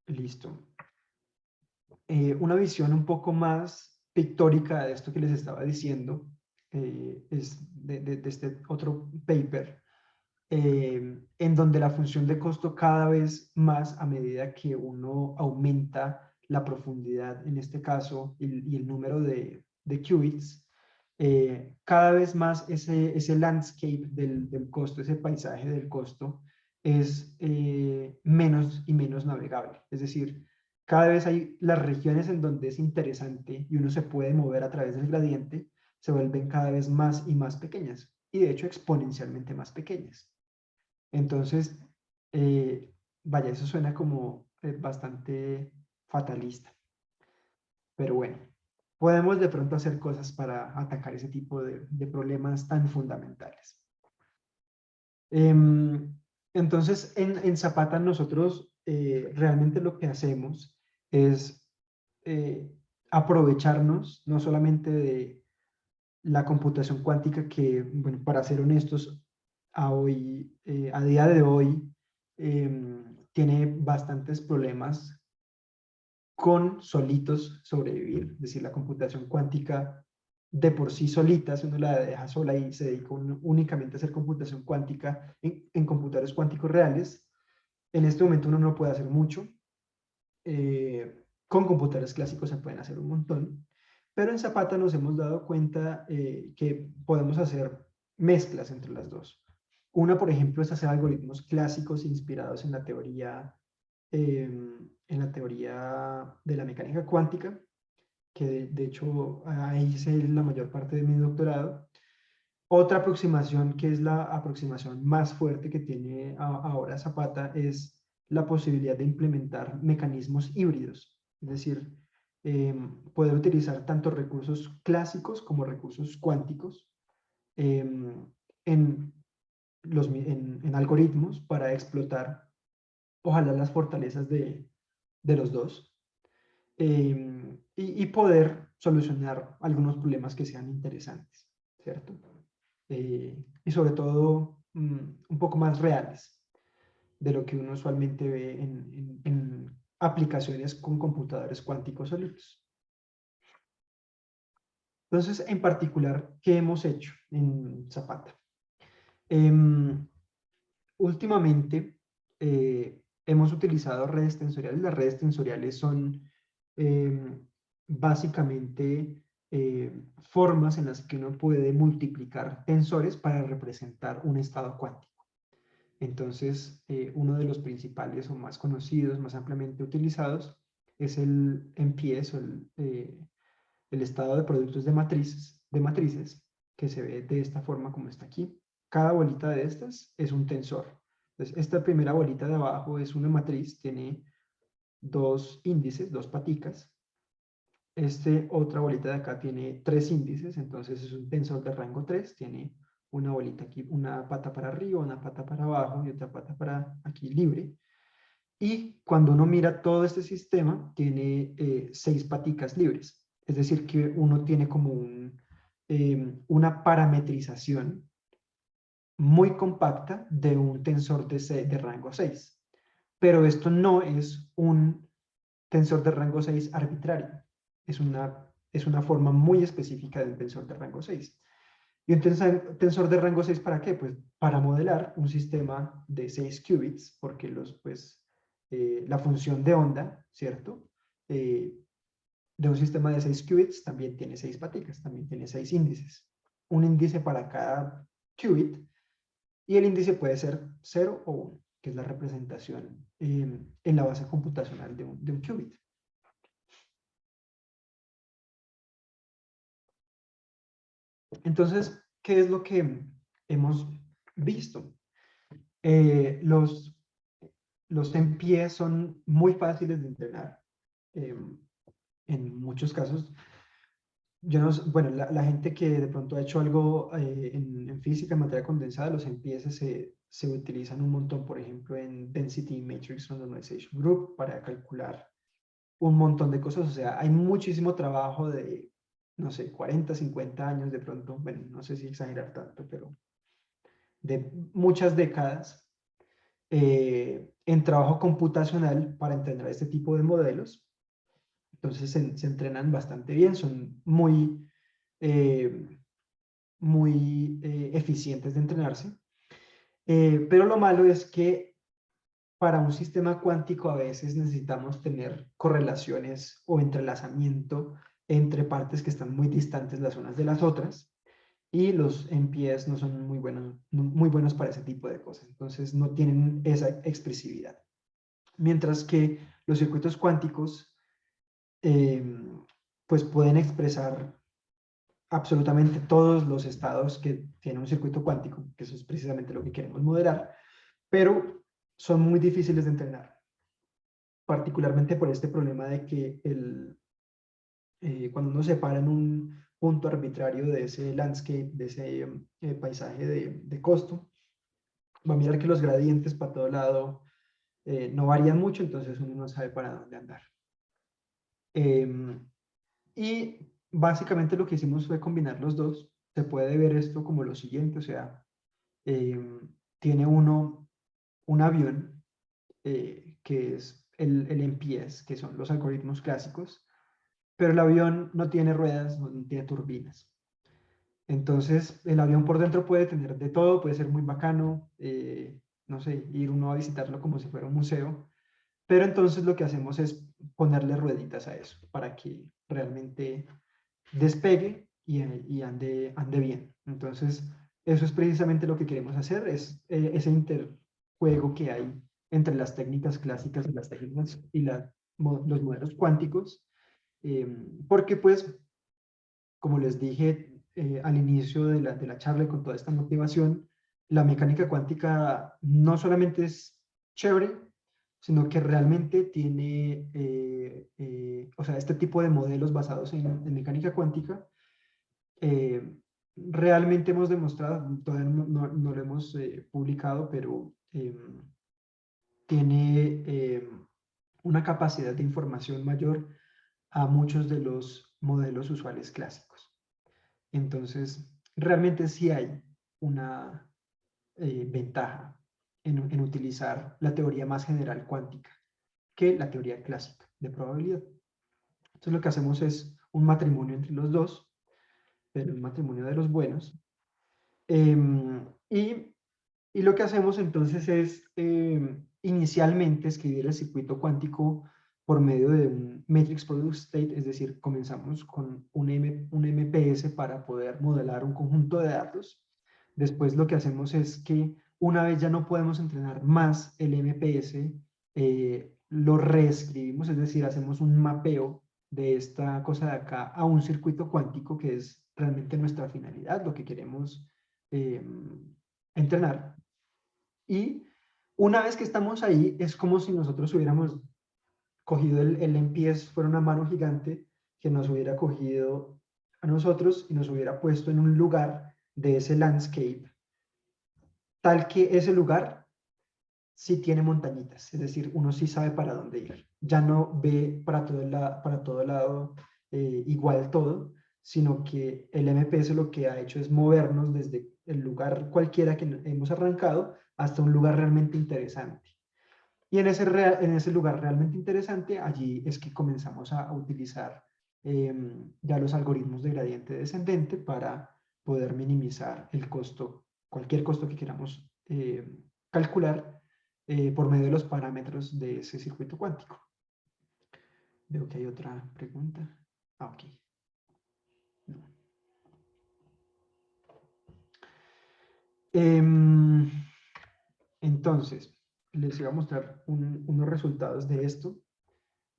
Listo. Una visión un poco más pictórica de esto que les estaba diciendo es de este otro paper, en donde la función de costo cada vez más a medida que uno aumenta la profundidad, en este caso, y el número de qubits, cada vez más ese landscape del costo, ese paisaje del costo, es menos y menos navegable. Es decir, cada vez hay las regiones en donde es interesante y uno se puede mover a través del gradiente, se vuelven cada vez más y más pequeñas, y de hecho exponencialmente más pequeñas. Entonces, vaya, eso suena como bastante fatalista, pero bueno, podemos de pronto hacer cosas para atacar ese tipo de problemas tan fundamentales. Entonces, en Zapata nosotros realmente lo que hacemos es aprovecharnos no solamente de la computación cuántica que, bueno, para ser honestos, a día de hoy, tiene bastantes problemas con solitos sobrevivir. Es decir, la computación cuántica de por sí solita, si uno la deja sola y se dedica únicamente a hacer computación cuántica en computadores cuánticos reales, en este momento uno no puede hacer mucho. Con computadores clásicos se pueden hacer un montón, pero en Zapata nos hemos dado cuenta que podemos hacer mezclas entre las dos. Una, por ejemplo, es hacer algoritmos clásicos inspirados en la teoría de la mecánica cuántica, que de hecho ahí hice la mayor parte de mi doctorado. Otra aproximación, que es la aproximación más fuerte que tiene ahora Zapata, es la posibilidad de implementar mecanismos híbridos, es decir, poder utilizar tanto recursos clásicos como recursos cuánticos en, en algoritmos para explotar, ojalá, las fortalezas de los dos y poder solucionar algunos problemas que sean interesantes, ¿cierto? Y sobre todo un poco más reales de lo que uno usualmente ve en aplicaciones con computadores cuánticos sólidos. Entonces, en particular, ¿qué hemos hecho en Zapata? Últimamente hemos utilizado redes tensoriales. Las redes tensoriales son básicamente formas en las que uno puede multiplicar tensores para representar un estado cuántico. Entonces, uno de los principales o más conocidos, más ampliamente utilizados, es el MPS, o el estado de productos de matrices, que se ve de esta forma como está aquí. Cada bolita de estas es un tensor. Entonces, esta primera bolita de abajo es una matriz, tiene dos índices, dos paticas. Otra bolita de acá tiene tres índices, entonces es un tensor de rango 3, tiene una bolita aquí, una pata para arriba, una pata para abajo y otra pata para aquí libre. Y cuando uno mira todo este sistema, tiene 6 paticas libres. Es decir, que uno tiene como una parametrización muy compacta de un tensor de rango 6. Pero esto no es un tensor de rango 6 arbitrario. Es una forma muy específica del tensor de rango 6. ¿Y un tensor de rango 6 para qué? Pues para modelar un sistema de 6 qubits, porque la función de onda, ¿cierto? De un sistema de 6 qubits también tiene 6 paticas, también tiene 6 índices. Un índice para cada qubit, y el índice puede ser 0 o 1, que es la representación en la base computacional de un qubit. Entonces, ¿qué es lo que hemos visto? Los MPE son muy fáciles de entrenar. En muchos casos, yo no, bueno, la gente que de pronto ha hecho algo en física, en materia condensada, los MPS se utilizan un montón, por ejemplo, en Density Matrix Randomization Group para calcular un montón de cosas. O sea, hay muchísimo trabajo de, no sé, 40, 50 años de pronto, bueno, no sé si exagerar tanto, pero de muchas décadas en trabajo computacional para entrenar este tipo de modelos. Entonces se entrenan bastante bien, son eh, muy eficientes de entrenarse. Pero lo malo es que para un sistema cuántico a veces necesitamos tener correlaciones o entrelazamiento entre partes que están muy distantes las unas de las otras, y los MPS no son muy buenos para ese tipo de cosas. Entonces no tienen esa expresividad. Mientras que los circuitos cuánticos eh, pues pueden expresar absolutamente todos los estados que tiene un circuito cuántico, que eso es precisamente lo que queremos modelar, pero son muy difíciles de entrenar, particularmente por este problema de que cuando uno se para en un punto arbitrario de ese landscape, de ese paisaje de costo, va a mirar que los gradientes para todo lado no varían mucho, entonces uno no sabe para dónde andar. Y básicamente lo que hicimos fue combinar los dos. Se puede ver esto como lo siguiente, o sea, tiene uno un avión que es el MPS, que son los algoritmos clásicos, pero el avión no tiene ruedas, no tiene turbinas. Entonces, el avión por dentro puede tener de todo, puede ser muy bacano, no sé, ir uno a visitarlo como si fuera un museo, pero entonces lo que hacemos es ponerle rueditas a eso para que realmente despegue y ande bien. Entonces, eso es precisamente lo que queremos hacer, es ese interjuego que hay entre las técnicas clásicas y las técnicas y los modelos cuánticos, porque pues, como les dije al inicio de la charla y con toda esta motivación, la mecánica cuántica no solamente es chévere, sino que realmente tiene, o sea, este tipo de modelos basados en mecánica cuántica, realmente hemos demostrado, todavía no lo hemos publicado, pero tiene una capacidad de información mayor a muchos de los modelos usuales clásicos. Entonces, realmente sí hay una ventaja en utilizar la teoría más general cuántica que la teoría clásica de probabilidad. Entonces, lo que hacemos es un matrimonio entre los dos, pero un matrimonio de los buenos. Y, y lo que hacemos entonces es inicialmente escribir el circuito cuántico por medio de un matrix product state, es decir, comenzamos con un MPS para poder modelar un conjunto de datos. Después lo que hacemos es que una vez ya no podemos entrenar más el MPS, lo reescribimos, es decir, hacemos un mapeo de esta cosa de acá a un circuito cuántico que es realmente nuestra finalidad, lo que queremos entrenar. Y una vez que estamos ahí, es como si nosotros hubiéramos cogido el MPS, fuera una mano gigante que nos hubiera cogido a nosotros y nos hubiera puesto en un lugar de ese landscape, tal que ese lugar sí tiene montañitas, es decir, uno sí sabe para dónde ir. Ya no ve para todo lado igual todo, sino que el MPS lo que ha hecho es movernos desde el lugar cualquiera que hemos arrancado hasta un lugar realmente interesante. Y en ese lugar realmente interesante, allí es que comenzamos a utilizar ya los algoritmos de gradiente descendente para poder minimizar el costo, cualquier costo que queramos calcular por medio de los parámetros de ese circuito cuántico. Veo que hay otra pregunta. Ah, ok. No. Entonces, les voy a mostrar unos resultados de esto.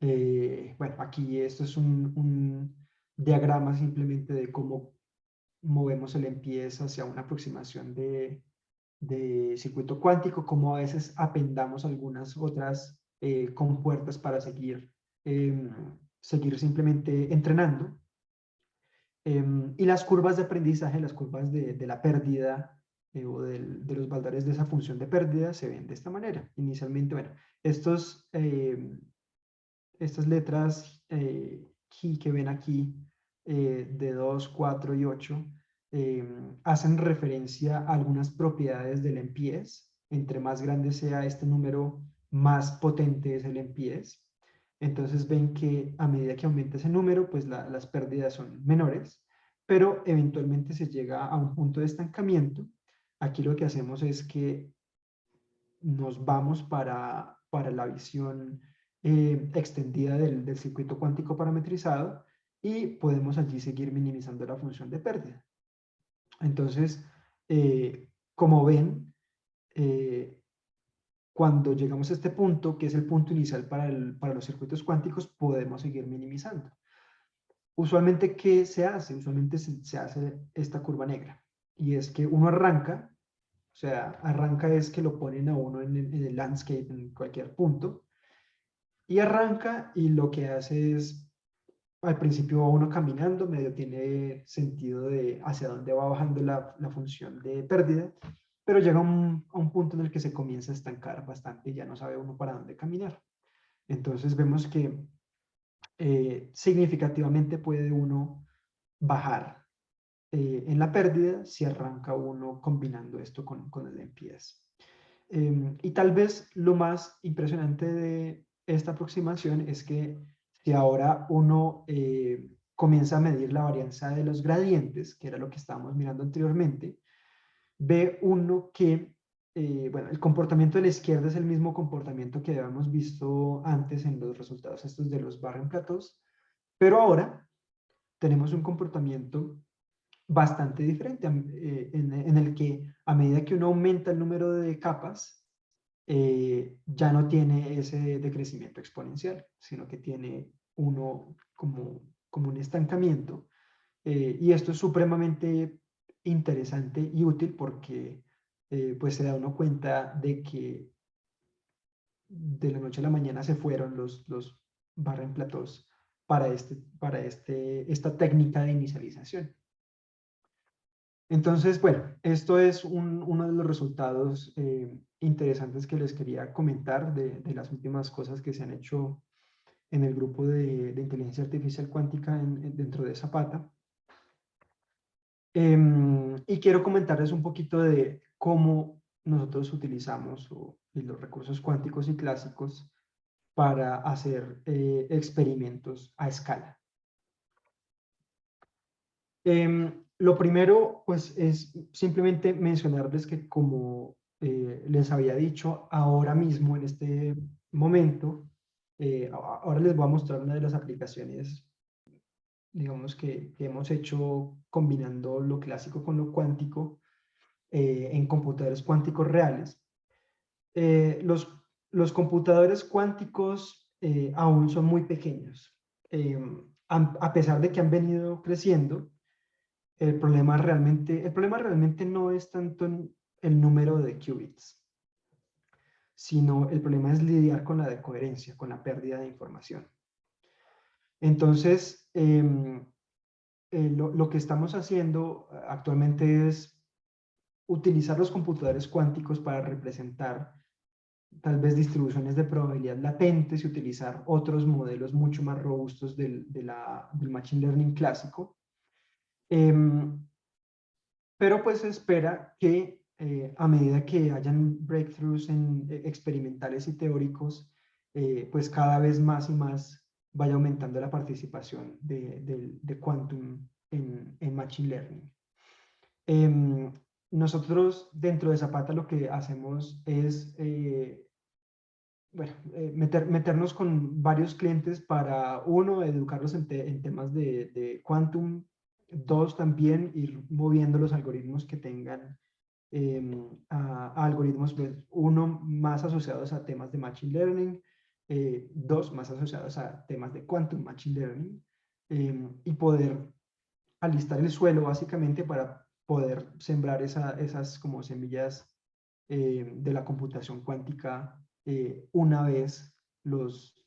Bueno, aquí esto es un diagrama simplemente de cómo movemos el MPS hacia una aproximación de circuito cuántico, cómo a veces apendamos algunas otras compuertas para seguir simplemente entrenando. Y las curvas de aprendizaje, las curvas de la pérdida o de los valores de esa función de pérdida se ven de esta manera. Inicialmente, bueno, estas letras key que ven aquí, de 2, 4 y 8, hacen referencia a algunas propiedades del MPS. Entre más grande sea este número, más potente es el MPS. Entonces ven que a medida que aumenta ese número, pues las pérdidas son menores, pero eventualmente se llega a un punto de estancamiento. Aquí lo que hacemos es que nos vamos para la visión extendida del circuito cuántico parametrizado y podemos allí seguir minimizando la función de pérdida. Entonces, como ven, cuando llegamos a este punto, que es el punto inicial para los circuitos cuánticos, podemos seguir minimizando. Usualmente, ¿qué se hace? Usualmente se hace esta curva negra. Y es que uno arranca, o sea, arranca es que lo ponen a uno en el landscape, en cualquier punto, y arranca y lo que hace es, al principio va uno caminando, medio tiene sentido de hacia dónde va bajando la función de pérdida, pero llega a un punto en el que se comienza a estancar bastante y ya no sabe uno para dónde caminar. Entonces vemos que significativamente puede uno bajar en la pérdida si arranca uno combinando esto con el MPS. Y tal vez lo más impresionante de esta aproximación es que si ahora uno comienza a medir la varianza de los gradientes, que era lo que estábamos mirando anteriormente, ve uno que, bueno, el comportamiento de la izquierda es el mismo comportamiento que habíamos visto antes en los resultados estos de los Barren-Plateaus, pero ahora tenemos un comportamiento bastante diferente, en el que a medida que uno aumenta el número de capas, ya no tiene ese decrecimiento exponencial, sino que tiene uno como un estancamiento. Y esto es supremamente interesante y útil porque pues se da uno cuenta de que de la noche a la mañana se fueron los Barren-Plateaus para esta técnica de inicialización. Entonces, bueno, esto es uno de los resultados interesantes que les quería comentar de las últimas cosas que se han hecho en el grupo de inteligencia artificial cuántica dentro de Zapata. Y quiero comentarles un poquito de cómo nosotros utilizamos los recursos cuánticos y clásicos para hacer experimentos a escala. Lo primero, pues, es simplemente mencionarles que, como les había dicho, ahora mismo, en este momento, ahora les voy a mostrar una de las aplicaciones, digamos, que hemos hecho combinando lo clásico con lo cuántico en computadores cuánticos reales. Los computadores cuánticos aún son muy pequeños. A pesar de que han venido creciendo, el problema realmente no es tanto en el número de qubits, sino el problema es lidiar con la decoherencia, con la pérdida de información. Entonces, lo que estamos haciendo actualmente es utilizar los computadores cuánticos para representar tal vez distribuciones de probabilidad latentes y utilizar otros modelos mucho más robustos del Machine Learning clásico. Pero pues se espera que a medida que hayan breakthroughs experimentales y teóricos, pues cada vez más y más vaya aumentando la participación de Quantum en Machine Learning. Nosotros dentro de Zapata lo que hacemos es bueno, meternos con varios clientes para, uno, educarlos en temas de Quantum, dos, también ir moviendo los algoritmos que tengan a algoritmos, pues, uno, más asociados a temas de Machine Learning, dos, más asociados a temas de Quantum Machine Learning, y poder alistar el suelo básicamente para poder sembrar esas como semillas de la computación cuántica una vez los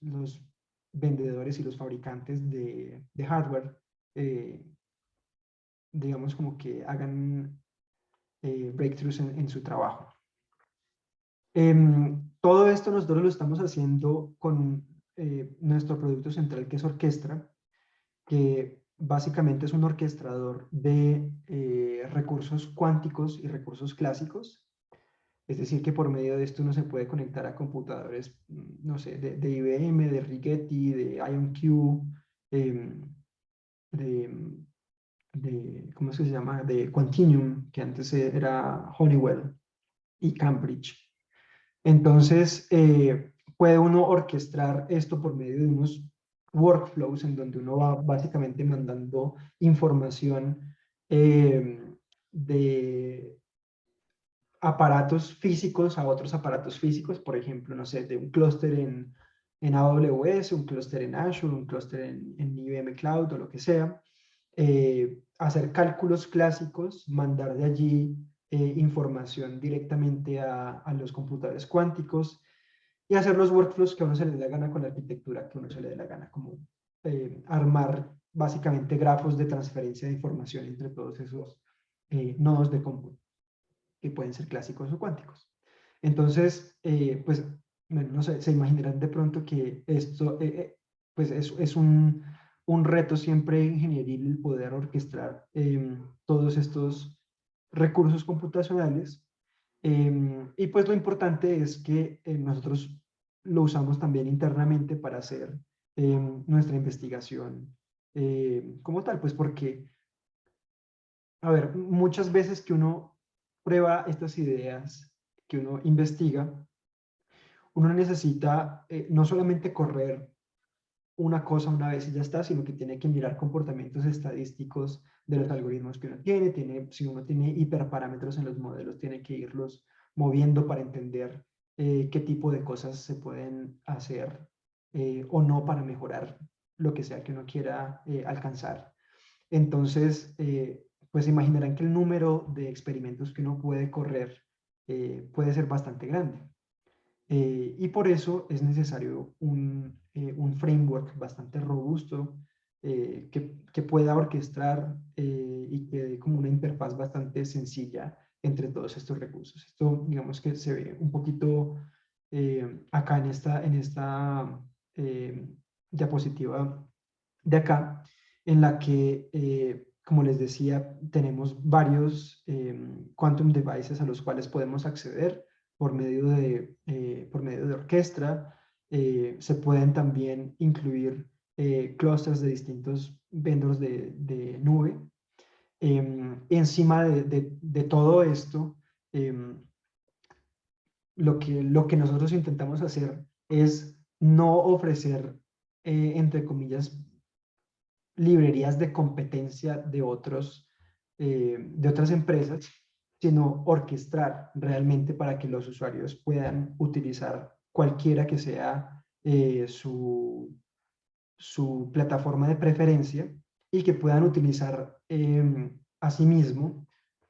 vendedores y los fabricantes de hardware, eh, digamos, como que hagan breakthroughs en su trabajo. Todo esto nosotros lo estamos haciendo con nuestro producto central, que es Orquestra, que básicamente es un orquestador de recursos cuánticos y recursos clásicos. Es decir, que por medio de esto uno se puede conectar a computadores, no sé, de IBM, de Rigetti, de IonQ, em, de, ¿cómo es que se llama? De Quantinuum, que antes era Honeywell, y Cambridge. Entonces, puede uno orquestar esto por medio de unos workflows en donde uno va básicamente mandando información de aparatos físicos a otros aparatos físicos, por ejemplo, no sé, de un clúster en AWS, un clúster en Azure, un clúster en IBM Cloud o lo que sea, hacer cálculos clásicos, mandar de allí información directamente a los computadores cuánticos y hacer los workflows que a uno se le dé la gana con la arquitectura que a uno se le dé la gana, como armar básicamente grafos de transferencia de información entre todos esos nodos de cómputo, que pueden ser clásicos o cuánticos. Entonces, pues, bueno, no sé, se imaginarán de pronto que esto pues es un reto siempre ingenieril el poder orquestar todos estos recursos computacionales. Y pues lo importante es que nosotros lo usamos también internamente para hacer nuestra investigación como tal, pues porque, a ver, muchas veces que uno prueba estas ideas, que uno investiga, uno necesita no solamente correr una cosa una vez y ya está, sino que tiene que mirar comportamientos estadísticos de los algoritmos que uno tiene, si uno tiene hiperparámetros en los modelos, tiene que irlos moviendo para entender qué tipo de cosas se pueden hacer o no para mejorar lo que sea que uno quiera alcanzar. Entonces, pues imaginarán que el número de experimentos que uno puede correr puede ser bastante grande. Y por eso es necesario un framework bastante robusto que pueda orquestar y que dé como una interfaz bastante sencilla entre todos estos recursos. Esto, digamos que se ve un poquito acá en esta diapositiva de acá, en la que, como les decía, tenemos varios quantum devices a los cuales podemos acceder por medio de Orquestra. Se pueden también incluir clusters de distintos vendors de nube. Encima de todo esto, lo que nosotros intentamos hacer es no ofrecer, entre comillas, librerías de competencia de otras empresas, sino orquestar realmente para que los usuarios puedan utilizar cualquiera que sea su plataforma de preferencia y que puedan utilizar asimismo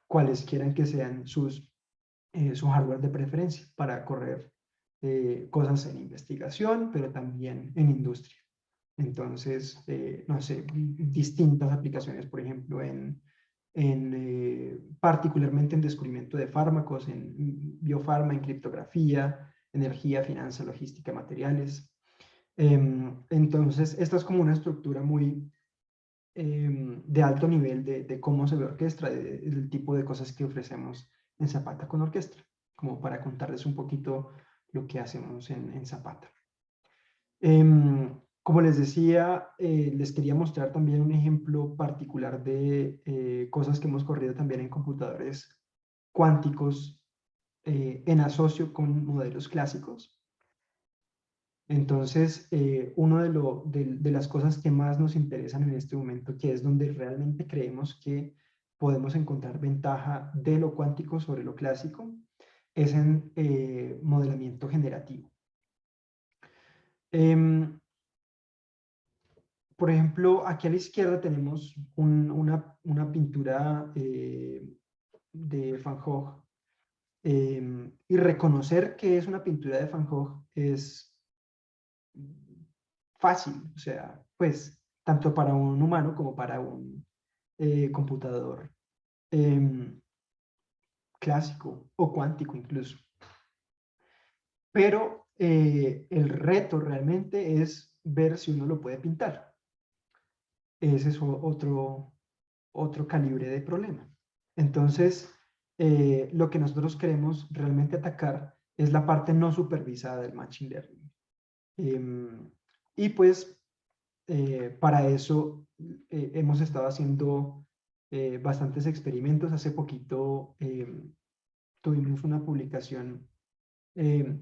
cuales quieran que sean su hardware de preferencia para correr cosas en investigación, pero también en industria. Entonces, no sé, distintas aplicaciones, por ejemplo, particularmente en descubrimiento de fármacos, en biofarma, en criptografía, energía, finanzas, logística, materiales. Entonces, esta es como una estructura muy de alto nivel de cómo se ve orquestra, del tipo de cosas que ofrecemos en Zapata con Orquestra, como para contarles un poquito lo que hacemos en Zapata. como les decía, les quería mostrar también un ejemplo particular de cosas que hemos corrido también en computadores cuánticos en asocio con modelos clásicos. Entonces, una de las cosas que más nos interesan en este momento, que es donde realmente creemos que podemos encontrar ventaja de lo cuántico sobre lo clásico, es en modelamiento generativo. Por ejemplo, aquí a la izquierda tenemos una pintura de Van Gogh, y reconocer que es una pintura de Van Gogh es fácil, o sea, pues tanto para un humano como para un computador clásico o cuántico incluso. Pero el reto realmente es ver si uno lo puede pintar. Ese es otro calibre de problema. Entonces, lo que nosotros queremos realmente atacar es la parte no supervisada del Machine Learning. Y pues, para eso hemos estado haciendo bastantes experimentos. Hace poquito tuvimos una publicación eh,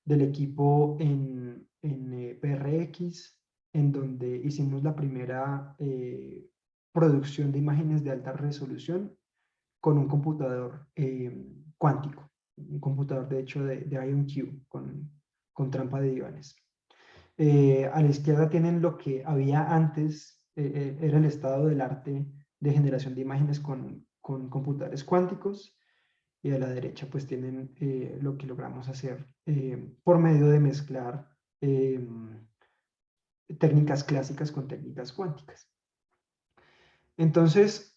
del equipo en PRX, en donde hicimos la primera producción de imágenes de alta resolución con un computador cuántico, un computador de hecho de IonQ con trampa de Ibanez. A la izquierda tienen lo que había antes, era el estado del arte de generación de imágenes con computadores cuánticos, y a la derecha pues tienen lo que logramos hacer por medio de mezclar técnicas clásicas con técnicas cuánticas. Entonces,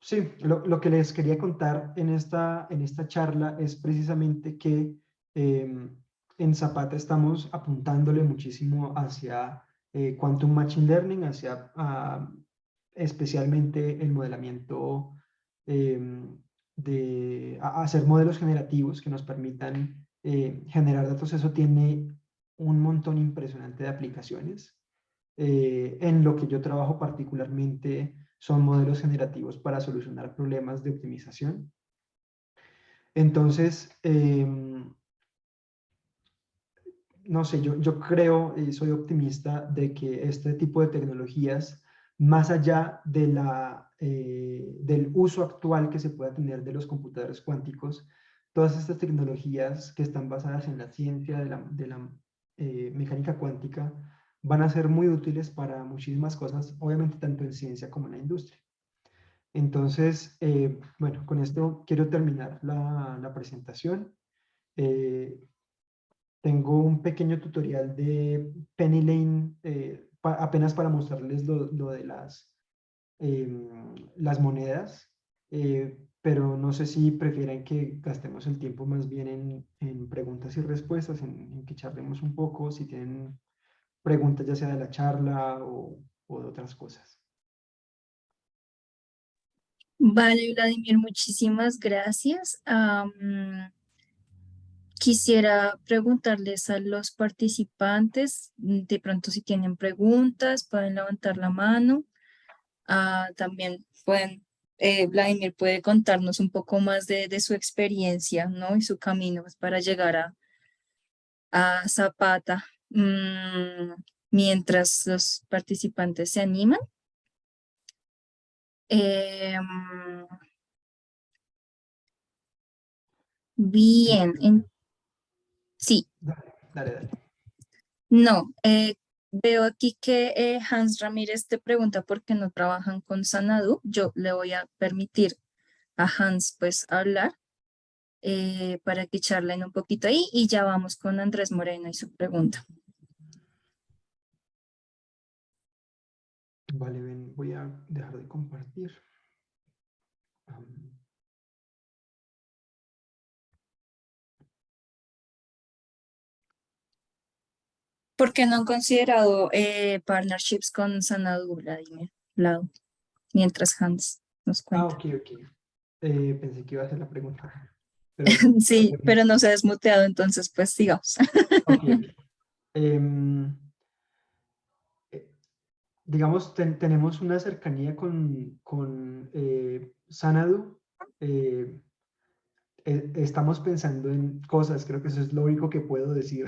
sí, lo que les quería contar en esta charla es precisamente que en Zapata estamos apuntándole muchísimo hacia Quantum Machine Learning, hacia especialmente el modelamiento hacer modelos generativos que nos permitan generar datos. Eso tiene un montón impresionante de aplicaciones. En lo que yo trabajo particularmente son modelos generativos para solucionar problemas de optimización. Entonces, no sé, yo creo y soy optimista de que este tipo de tecnologías, más allá del uso actual que se pueda tener de los computadores cuánticos, todas estas tecnologías que están basadas en la ciencia de la mecánica cuántica van a ser muy útiles para muchísimas cosas, obviamente tanto en ciencia como en la industria. Entonces, bueno, con esto quiero terminar la presentación. Eh, Tengo un pequeño tutorial de Penny Lane, apenas para mostrarles lo de las monedas, pero no sé si prefieren que gastemos el tiempo más bien en preguntas y respuestas, en que charlemos un poco, si tienen preguntas ya sea de la charla o de otras cosas. Vale, Vladimir, muchísimas gracias. Quisiera preguntarles a los participantes, de pronto si tienen preguntas, pueden levantar la mano. También pueden, Vladimir puede contarnos un poco más de su experiencia, ¿no? Y su camino pues, para llegar a Zapata. Mientras los participantes se animan. Em, bien, sí. Dale, dale, dale. No, veo aquí que Hans Ramírez te pregunta por qué no trabajan con Sanadu. Yo le voy a permitir a Hans pues hablar para que charlen un poquito ahí y ya vamos con Andrés Moreno y su pregunta. Vale, ven, voy a dejar de compartir. ¿Por qué no han considerado partnerships con Sanadu, Vladimir? Lau, mientras Hans nos cuenta. Ok, ok. Pensé que iba a ser la pregunta, pero Sí, pero no se ha desmuteado, entonces pues sigamos. ok, ok. Em, digamos, tenemos una cercanía con Xanadu. Estamos pensando en cosas, creo que eso es lo único que puedo decir.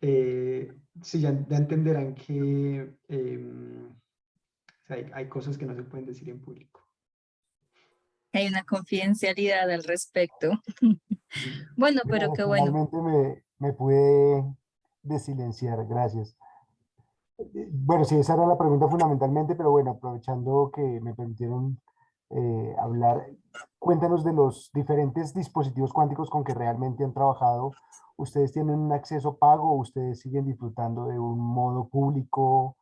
Sí, ya entenderán que hay cosas que no se pueden decir en público. Hay una confidencialidad al respecto. Ujú. Bueno, pero Gracias, qué bueno. finalmente me pude desilenciar, gracias. Bueno, sí, esa era la pregunta fundamentalmente, pero bueno, aprovechando que me permitieron hablar, cuéntanos de los diferentes dispositivos cuánticos con que realmente han trabajado. ¿Ustedes tienen un acceso pago o ustedes siguen disfrutando de un modo público?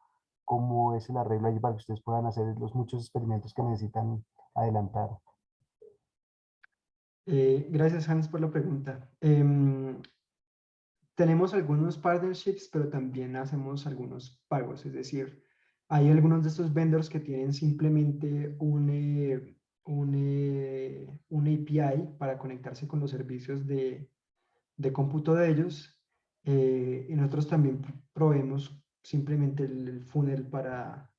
¿Cómo es el arreglo allí para que ustedes puedan hacer los muchos experimentos que necesitan adelantar? Gracias, Hans, por la pregunta. Tenemos algunos partnerships, pero también hacemos algunos pagos, es decir, hay algunos de estos vendors que tienen simplemente un API para conectarse con los servicios de cómputo de ellos, y nosotros también proveemos simplemente el funnel para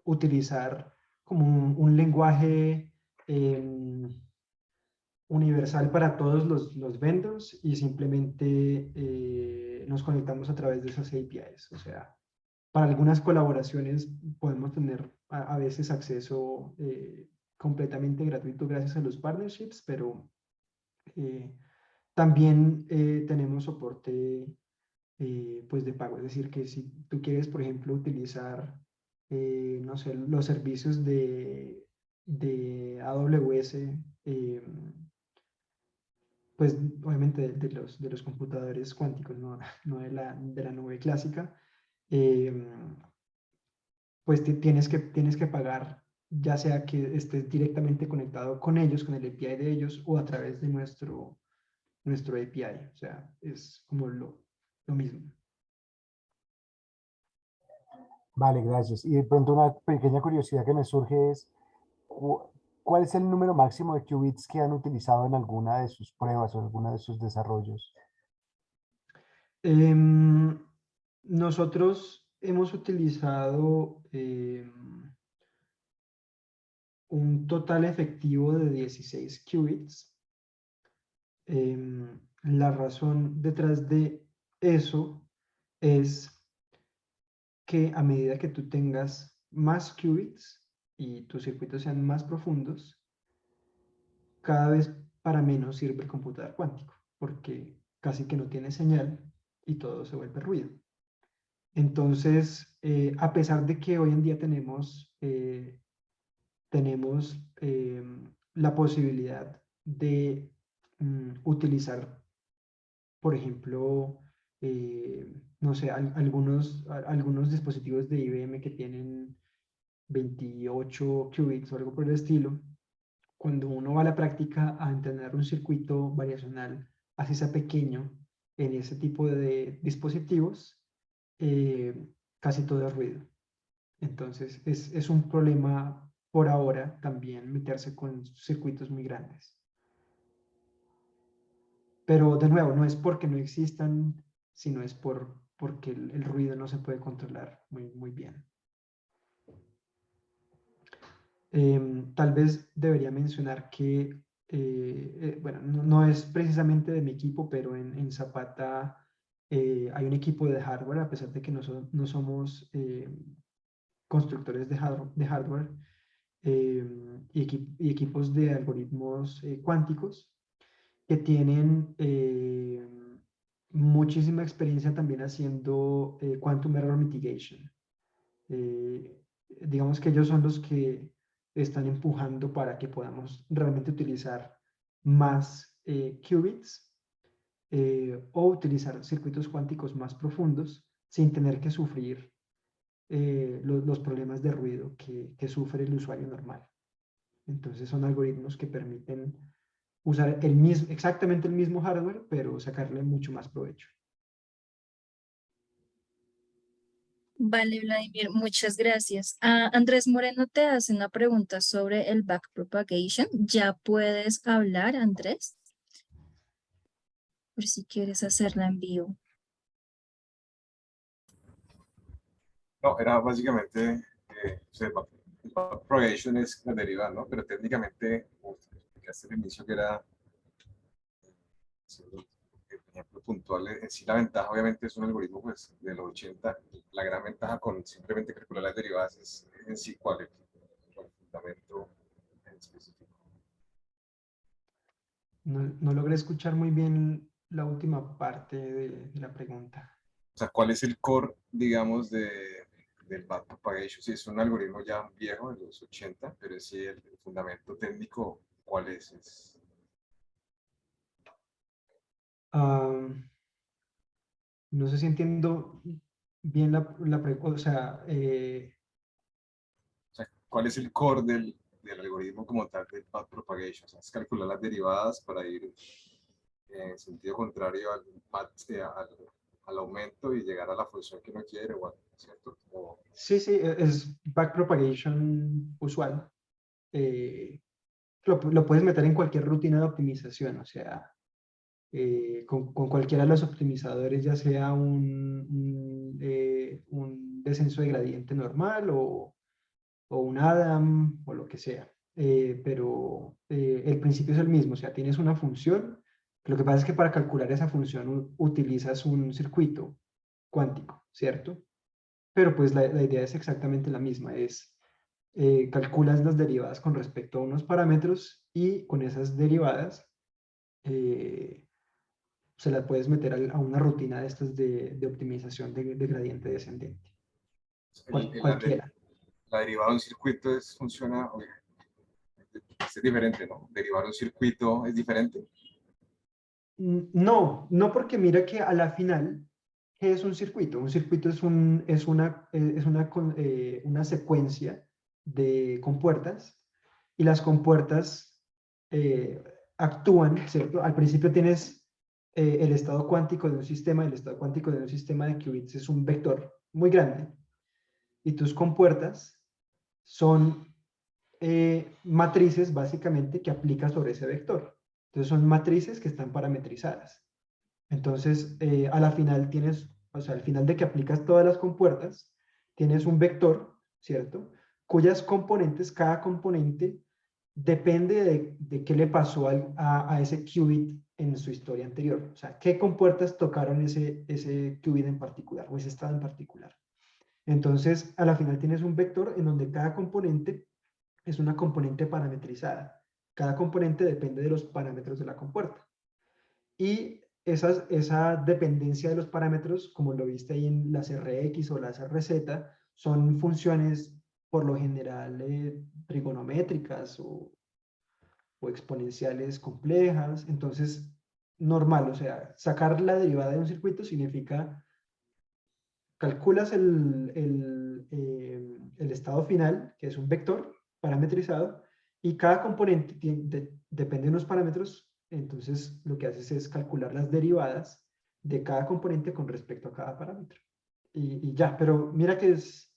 utilizar como un lenguaje universal para todos los vendors, y simplemente nos conectamos a través de esas APIs. O sea, para algunas colaboraciones podemos tener a veces acceso completamente gratuito gracias a los partnerships, pero eh, también tenemos soporte pues de pago. Es decir, que si tú quieres, por ejemplo, utilizar, no sé, los servicios de AWS, pues obviamente de los computadores cuánticos, no, no de la nube clásica, eh, pues tienes que pagar, ya sea que estés directamente conectado con ellos, con el API de ellos, o a través de nuestro API. O sea, es como lo mismo. Vale, gracias. Y de pronto una pequeña curiosidad que me surge es, ¿cuál es el número máximo de qubits que han utilizado en alguna de sus pruebas o alguna de sus desarrollos? Em, Nosotros hemos utilizado un total efectivo de 16 qubits. La razón detrás de eso es que a medida que tú tengas más qubits y tus circuitos sean más profundos, cada vez para menos sirve el computador cuántico, porque casi que no tiene señal y todo se vuelve ruido. Entonces, a pesar de que hoy en día tenemos la posibilidad de utilizar, por ejemplo, no sé, algunos dispositivos de IBM que tienen 28 qubits o algo por el estilo. Cuando uno va a la práctica a entrenar un circuito variacional, así sea pequeño, en ese tipo de dispositivos, eh, casi todo es ruido. Entonces, es un problema por ahora también meterse con circuitos muy grandes. Pero de nuevo, no es porque no existan, sino es porque el ruido no se puede controlar muy bien. Tal vez debería mencionar que, bueno, no es precisamente de mi equipo, pero en Zapata hay un equipo de hardware, a pesar de que no somos constructores de hardware, y equipos de algoritmos cuánticos que tienen muchísima experiencia también haciendo quantum error mitigation. Eh, digamos que ellos son los que están empujando para que podamos realmente utilizar más qubits, o utilizar circuitos cuánticos más profundos sin tener que sufrir los problemas de ruido que sufre el usuario normal. Entonces son algoritmos que permiten usar exactamente el mismo hardware, pero sacarle mucho más provecho. Vale, Vladimir, muchas gracias. Andrés Moreno te hace una pregunta sobre el backpropagation. ¿Ya puedes hablar, Andrés? Por si quieres hacerla en vivo. No, era básicamente, o sea, el backpropagation es la derivada, ¿no? Pero técnicamente, como te explicaste al inicio, que era, haciendo el ejemplo puntual, en sí la ventaja obviamente es un algoritmo pues, de los 80. La gran ventaja con simplemente calcular las derivadas es en sí cuál es el fundamento en específico. No logré escuchar muy bien la última parte de la pregunta. O sea, ¿cuál es el core, digamos, del backpropagation? Si es un algoritmo ya viejo, de los 80, pero sí el fundamento técnico, ¿cuál es? Ah, no sé si entiendo bien la pregunta, o sea, O sea, ¿cuál es el core del algoritmo como tal del backpropagation? O sea, es calcular las derivadas para ir en sentido contrario al aumento y llegar a la función que uno quiere, ¿cierto? sí, es backpropagation usual. Lo puedes meter en cualquier rutina de optimización, o sea, con cualquiera de los optimizadores, ya sea un descenso de gradiente normal o un Adam o lo que sea. Pero el principio es el mismo, o sea, tienes una función. Lo que pasa es que para calcular esa función utilizas un circuito cuántico, ¿cierto? Pero pues la idea es exactamente la misma, es calculas las derivadas con respecto a unos parámetros y con esas derivadas eh, se las puedes meter a una rutina de estas de optimización de gradiente descendente. el- el- la, de- Cualquiera. la derivada de un circuito funciona, oye, es diferente, ¿no? Derivar un circuito es diferente. No porque mira que a la final, ¿qué es un circuito? Un circuito es una secuencia de compuertas y las compuertas actúan, ¿cierto? Al principio tienes el estado cuántico de un sistema, el estado cuántico de un sistema de qubits es un vector muy grande y tus compuertas son matrices básicamente que aplicas sobre ese vector. Entonces son matrices que están parametrizadas. Entonces, a la final tienes, o sea, al final de que aplicas todas las compuertas, tienes un vector, ¿cierto? Cuyas componentes, cada componente depende de qué le pasó a ese qubit en su historia anterior. O sea, qué compuertas tocaron ese qubit en particular o ese estado en particular. Entonces, a la final tienes un vector en donde cada componente es una componente parametrizada. Cada componente depende de los parámetros de la compuerta. Y esa dependencia de los parámetros, como lo viste ahí en las Rx o las Rz, son funciones por lo general trigonométricas o exponenciales complejas. Entonces, normal, o sea, sacar la derivada de un circuito significa calculas el estado final, que es un vector parametrizado, y cada componente depende de unos parámetros, entonces lo que haces es calcular las derivadas de cada componente con respecto a cada parámetro. Y ya, pero mira que es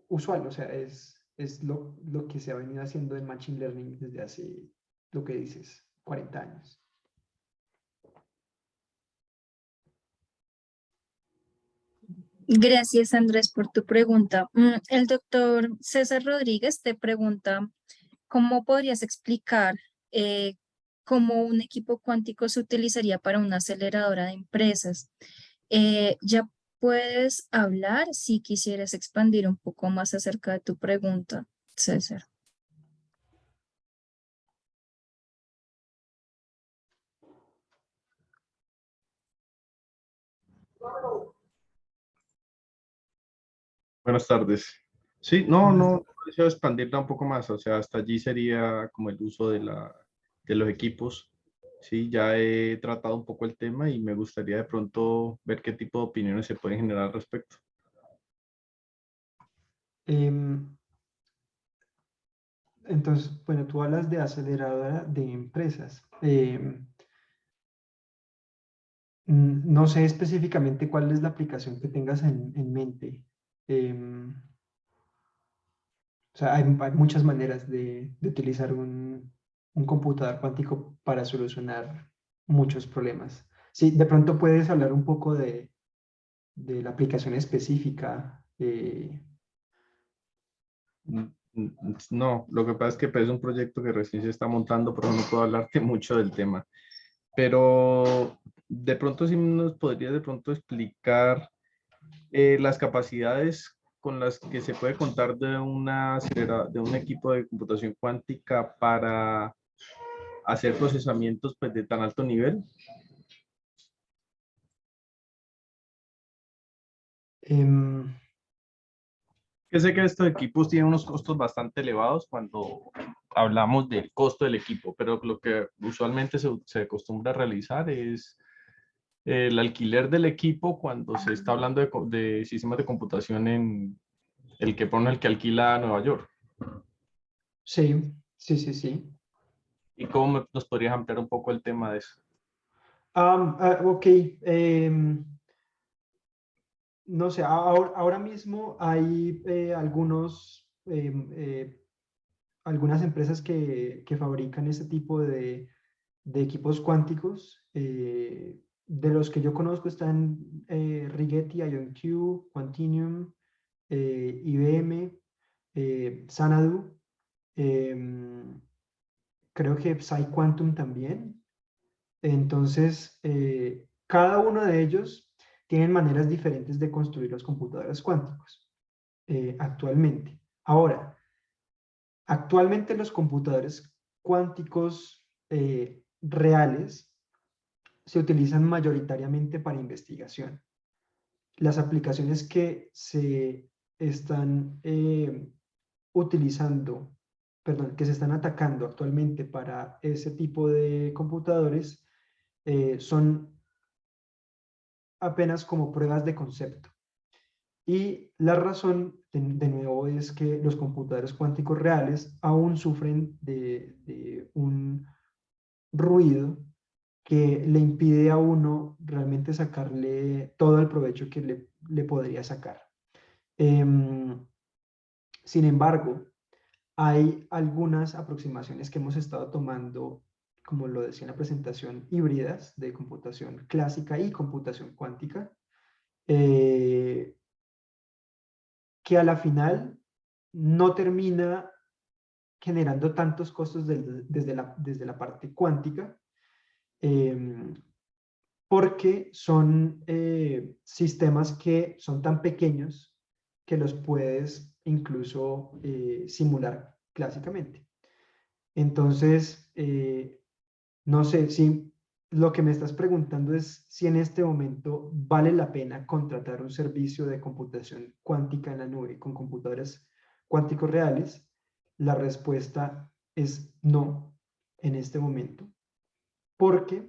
usual, o sea, es lo que se ha venido haciendo en Machine Learning desde hace, lo que dices, 40 años. Gracias, Andrés, por tu pregunta. El doctor César Rodríguez te pregunta, ¿cómo podrías explicar cómo un equipo cuántico se utilizaría para una aceleradora de empresas? Ya puedes hablar si quisieras expandir un poco más acerca de tu pregunta, César. Buenas tardes. Sí, no, deseo expandirla un poco más, o sea, hasta allí sería como el uso de los equipos. Sí, ya he tratado un poco el tema y me gustaría de pronto ver qué tipo de opiniones se pueden generar al respecto. Em, Entonces, bueno, tú hablas de aceleradora de empresas. No sé específicamente cuál es la aplicación que tengas en mente. O sea, hay muchas maneras de utilizar un computador cuántico para solucionar muchos problemas. Sí, de pronto puedes hablar un poco la aplicación específica. No, lo que pasa es que pues, es un proyecto que recién se está montando, pero no puedo hablarte mucho del tema. Pero de pronto sí nos podría de pronto explicar las capacidades con las que se puede contar de de un equipo de computación cuántica para hacer procesamientos pues, de tan alto nivel. Em, Que sé que estos equipos tienen unos costos bastante elevados cuando hablamos del costo del equipo, pero lo que usualmente se acostumbra a realizar es el alquiler del equipo cuando se está hablando de sistemas de computación en el que alquila a Nueva York. sí, sí, sí, sí. ¿Y cómo nos podrías ampliar un poco el tema de eso? Ok. No sé, ahora mismo hay algunas empresas que fabrican este tipo de equipos cuánticos. De los que yo conozco están Rigetti, IonQ, Quantinium, IBM, Xanadu, em, creo que PsiQuantum también. Entonces, cada uno de ellos tienen maneras diferentes de construir los computadores cuánticos actualmente. Ahora, actualmente los computadores cuánticos reales se utilizan mayoritariamente para investigación. Las aplicaciones que se están utilizando, perdón, que se están atacando actualmente para ese tipo de computadores son apenas como pruebas de concepto. Y la razón, de nuevo, es que los computadores cuánticos reales aún sufren de un ruido que le impide a uno realmente sacarle todo el provecho que le podría sacar. Sin embargo, hay algunas aproximaciones que hemos estado tomando, como lo decía en la presentación, híbridas de computación clásica y computación cuántica, que a la final no termina generando tantos costos desde la parte cuántica, porque son sistemas que son tan pequeños que los puedes incluso simular clásicamente. Entonces, no sé si lo que me estás preguntando es si en este momento vale la pena contratar un servicio de computación cuántica en la nube con computadores cuánticos reales. La respuesta es no en este momento, porque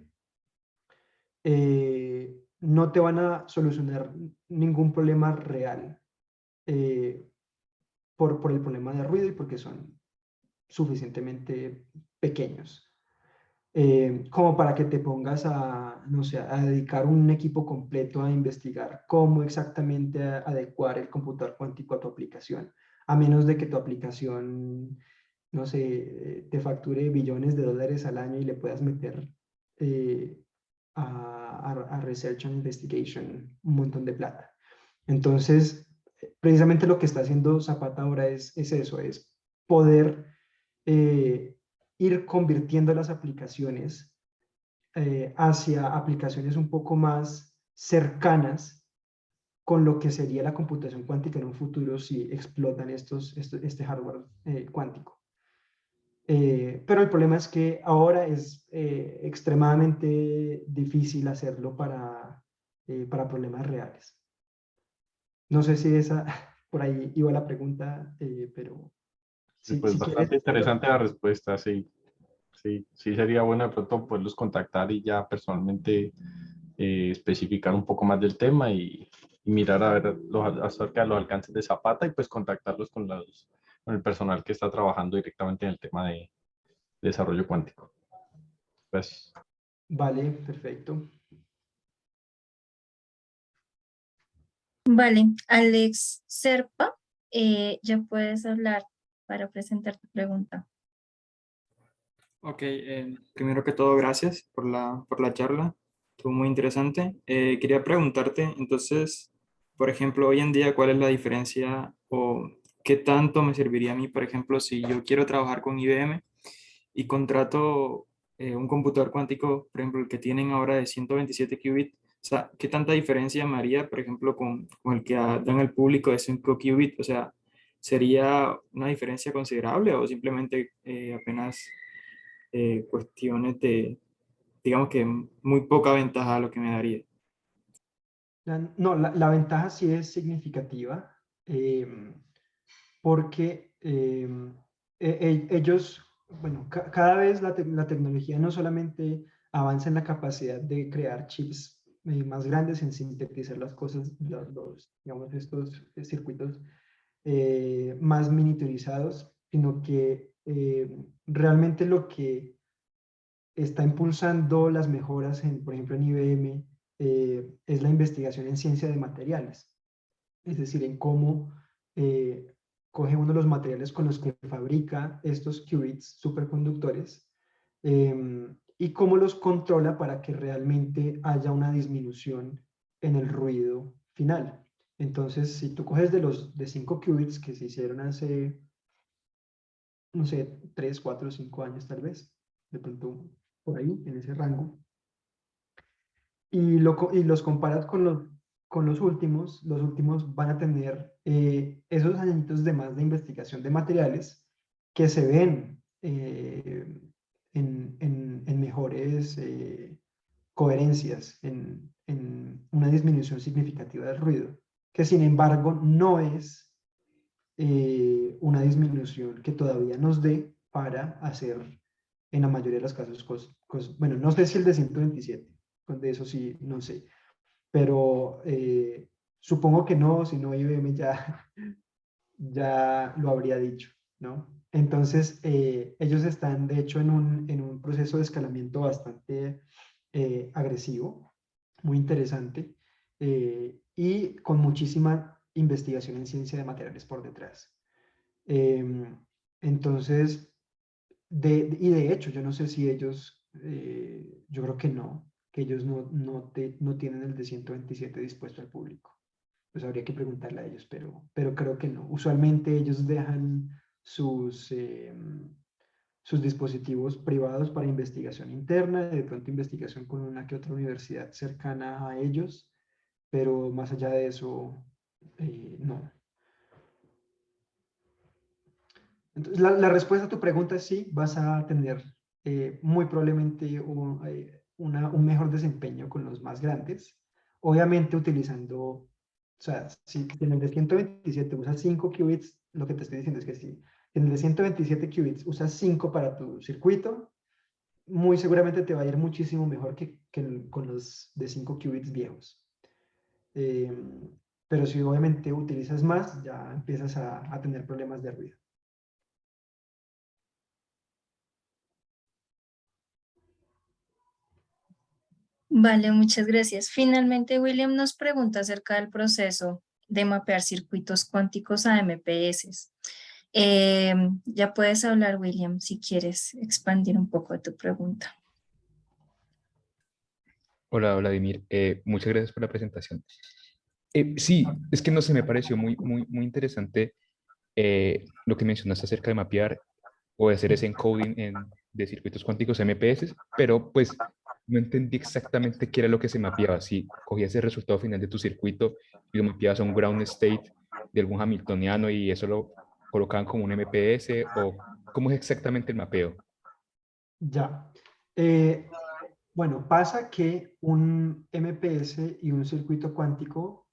no te van a solucionar ningún problema real por el problema de ruido y porque son suficientemente pequeños. Como para que te pongas no sé, a dedicar un equipo completo a investigar cómo exactamente adecuar el computador cuántico a tu aplicación, a menos de que tu aplicación, no sé, te facture billones de dólares al año y le puedas meter a Research and Investigation un montón de plata. Entonces, precisamente lo que está haciendo Zapata ahora es eso, es poder ir convirtiendo las aplicaciones hacia aplicaciones un poco más cercanas con lo que sería la computación cuántica en un futuro si explotan este hardware cuántico. Pero el problema es que ahora es extremadamente difícil hacerlo para problemas reales. No sé si por ahí iba la pregunta, pero Pues si quieres... bastante interesante la respuesta, sí. Sí, sí sería bueno de pronto poderlos contactar y ya personalmente especificar un poco más del tema y mirar a ver acerca de los alcances de Zapata y pues contactarlos con el personal que está trabajando directamente en el tema de desarrollo cuántico. Pues, Vale, perfecto. Vale, Alex Serpa, ya puedes hablar para presentar tu pregunta. Ok, primero que todo, gracias por la charla. Estuvo muy interesante. Quería preguntarte, entonces, por ejemplo, hoy en día, ¿cuál es la diferencia o qué tanto me serviría a mí, por ejemplo, si yo quiero trabajar con IBM y contrato un computador cuántico, por ejemplo, el que tienen ahora de 127 qubits? O sea, ¿qué tanta diferencia me haría, por ejemplo, con el que dan al público de 5 qubits? O sea, ¿sería una diferencia considerable o simplemente apenas cuestiones de, digamos que muy poca ventaja a lo que me daría? No, la ventaja sí es significativa, porque ellos, bueno, cada vez la tecnología no solamente avanza en la capacidad de crear chips más grandes, en sintetizar las cosas, digamos, estos circuitos más miniaturizados, sino que realmente lo que está impulsando las mejoras, por ejemplo, en IBM, es la investigación en ciencia de materiales, es decir, en cómo coge uno los materiales con los que fabrica estos qubits superconductores y cómo los controla para que realmente haya una disminución en el ruido final. Entonces, si tú coges de 5 qubits que se hicieron hace, no sé, 3, 4, 5 años tal vez, de pronto por ahí, en ese rango, y los comparas con los últimos van a tener esos añitos de más de investigación de materiales que se ven en mejores coherencias, en una disminución significativa del ruido, que sin embargo no es una disminución que todavía nos dé para hacer, en la mayoría de los casos, bueno, no sé si el de 127, de eso sí, no sé, pero supongo que no, si no IBM ya lo habría dicho, ¿no? Entonces, ellos están, de hecho, en un proceso de escalamiento bastante agresivo, muy interesante, y con muchísima investigación en ciencia de materiales por detrás. Entonces, y de hecho, yo no sé si ellos, yo creo que ellos no tienen el de 127 dispuesto al público. Pues habría que preguntarle a ellos, pero creo que no. Usualmente ellos dejan sus dispositivos privados para investigación interna, de pronto investigación con una que otra universidad cercana a ellos, pero más allá de eso, no. Entonces, la respuesta a tu pregunta es sí, vas a tener muy probablemente un mejor desempeño con los más grandes, obviamente utilizando, o sea, si en el de 127 usas 5 qubits, lo que te estoy diciendo es que si en el de 127 qubits usas 5 para tu circuito, muy seguramente te va a ir muchísimo mejor que con los de 5 qubits viejos. Eh, pero si obviamente utilizas más, ya empiezas a tener problemas de ruido. Vale, muchas gracias. Finalmente, William nos pregunta acerca del proceso de mapear circuitos cuánticos a MPS. Ya puedes hablar, William, si quieres expandir un poco tu pregunta. Hola, Vladimir. Muchas gracias por la presentación. Sí, es que no sé, me pareció muy interesante lo que mencionaste acerca de mapear o de hacer ese encoding de circuitos cuánticos MPS, pero pues no entendí exactamente qué era lo que se mapeaba. Si cogías el resultado final de tu circuito y lo mapeabas a un ground state de algún hamiltoniano y eso lo colocaban como un MPS, o cómo es exactamente el mapeo. Ya. Bueno, pasa que un MPS y un circuito cuántico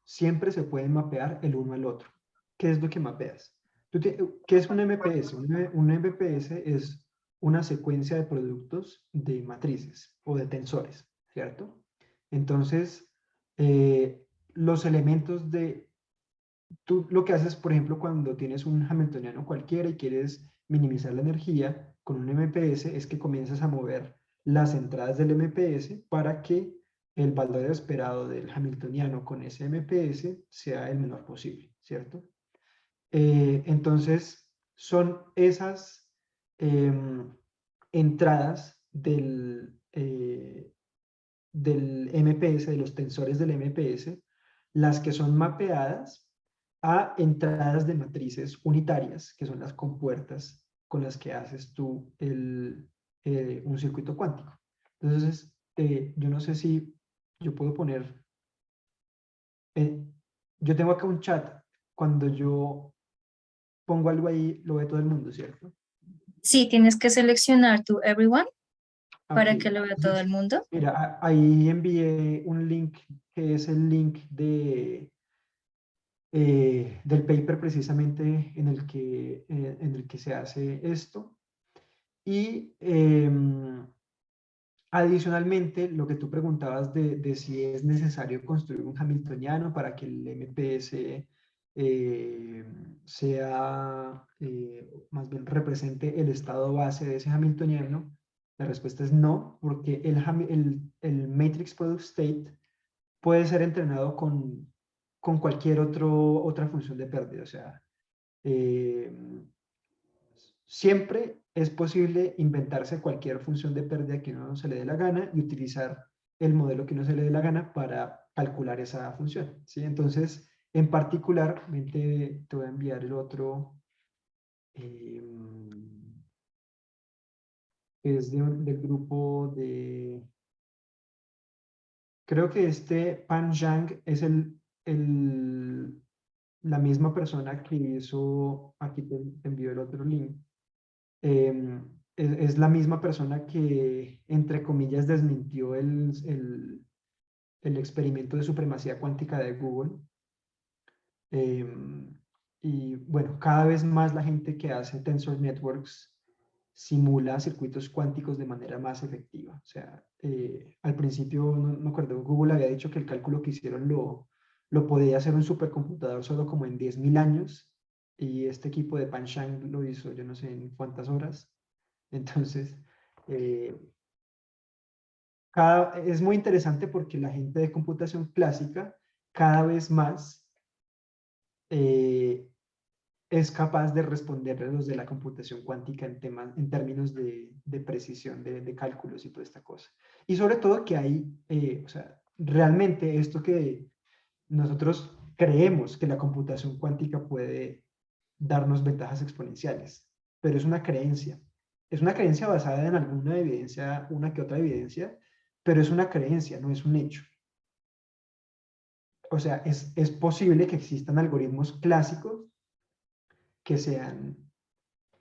siempre se pueden mapear el uno al otro. ¿Qué es lo que mapeas? ¿Qué es un MPS? Un MPS es una secuencia de productos de matrices o de tensores, ¿cierto? Entonces, los elementos tú lo que haces, por ejemplo, cuando tienes un hamiltoniano cualquiera y quieres minimizar la energía con un MPS, es que comienzas a mover las entradas del MPS para que el valor esperado del hamiltoniano con ese MPS sea el menor posible, ¿cierto? Entonces, son esas entradas del MPS, de los tensores del MPS, las que son mapeadas a entradas de matrices unitarias, que son las compuertas con las que haces tú un circuito cuántico. Entonces, yo no sé si yo puedo poner, yo tengo acá un chat, cuando yo pongo algo ahí, lo ve todo el mundo, ¿cierto? Sí, tienes que seleccionar tu everyone para Aquí. que lo vea todo el mundo. Mira, ahí envié un link que es el link del paper precisamente en el que se hace esto. Y adicionalmente, lo que tú preguntabas de si es necesario construir un hamiltoniano para que el MPS más bien represente el estado base de ese hamiltoniano, la respuesta es no, porque el matrix product state puede ser entrenado con cualquier otra función de pérdida. O sea, eh, siempre es posible inventarse cualquier función de pérdida que uno se le dé la gana y utilizar el modelo que uno se le dé la gana para calcular esa función, ¿sí? Entonces, en particular, te voy a enviar el otro, que es del grupo de... Creo que este Pan Zhang es la misma persona que hizo, aquí te envío el otro link, es la misma persona que, entre comillas, desmintió el experimento de supremacía cuántica de Google. Y bueno, cada vez más la gente que hace Tensor Networks simula circuitos cuánticos de manera más efectiva. O sea, al principio, no me acuerdo, Google había dicho que el cálculo que hicieron lo podía hacer un supercomputador solo como en 10.000 años, y este equipo de Panshang lo hizo yo no sé en cuántas horas. Entonces, es muy interesante porque la gente de computación clásica cada vez más es capaz de responder a los de la computación cuántica en términos de precisión de cálculos y toda esta cosa. Y sobre todo que hay, o sea, realmente esto que nosotros creemos que la computación cuántica puede darnos ventajas exponenciales, pero es una creencia. Es una creencia basada en alguna evidencia, una que otra evidencia, pero es una creencia, no es un hecho. O sea, es posible que existan algoritmos clásicos que sean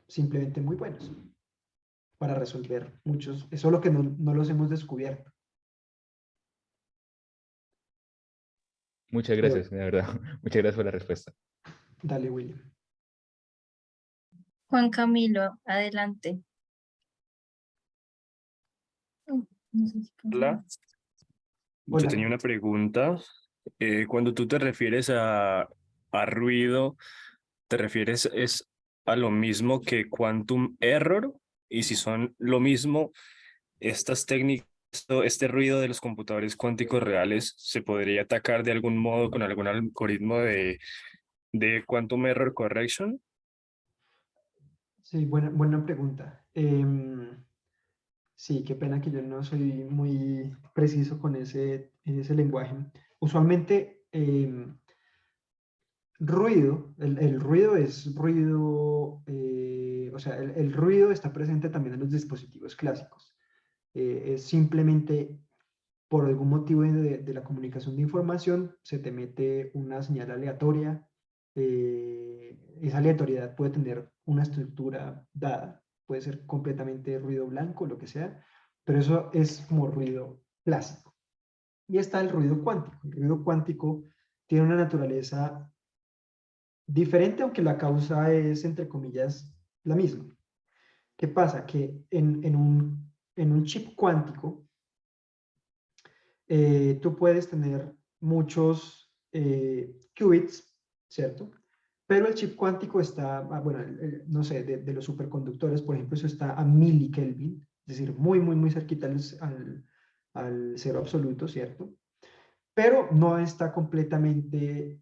simplemente muy buenos para resolver muchos, es solo que no los hemos descubierto. Muchas Pero gracias, de verdad. Muchas gracias por la respuesta. dale, William. Juan Camilo, adelante. No sé si puedo- Hola, yo Hola. tenía una pregunta. Cuando tú te refieres a ruido, ¿te refieres es a lo mismo que quantum error? Y si son lo mismo, estas técnicas, este ruido de los computadores cuánticos reales, ¿se podría atacar de algún modo con algún algoritmo de quantum error correction? Sí, buena pregunta. Sí, qué pena que yo no soy muy preciso con ese lenguaje. Usualmente, ruido, el ruido es ruido, o sea, el ruido está presente también en los dispositivos clásicos. Es simplemente por algún motivo de la comunicación de información, se te mete una señal aleatoria. Esa aleatoriedad puede tener una estructura dada, puede ser completamente ruido blanco, lo que sea, pero eso es como ruido clásico. Y está el ruido cuántico. El ruido cuántico tiene una naturaleza diferente, aunque la causa es, entre comillas, la misma. ¿Qué pasa? Que en un chip cuántico, tú puedes tener muchos qubits, ¿cierto? Pero el chip cuántico está, bueno, no sé, de los superconductores, por ejemplo, eso está a milikelvin, es decir, muy cerquita al cero absoluto, ¿cierto? Pero no está completamente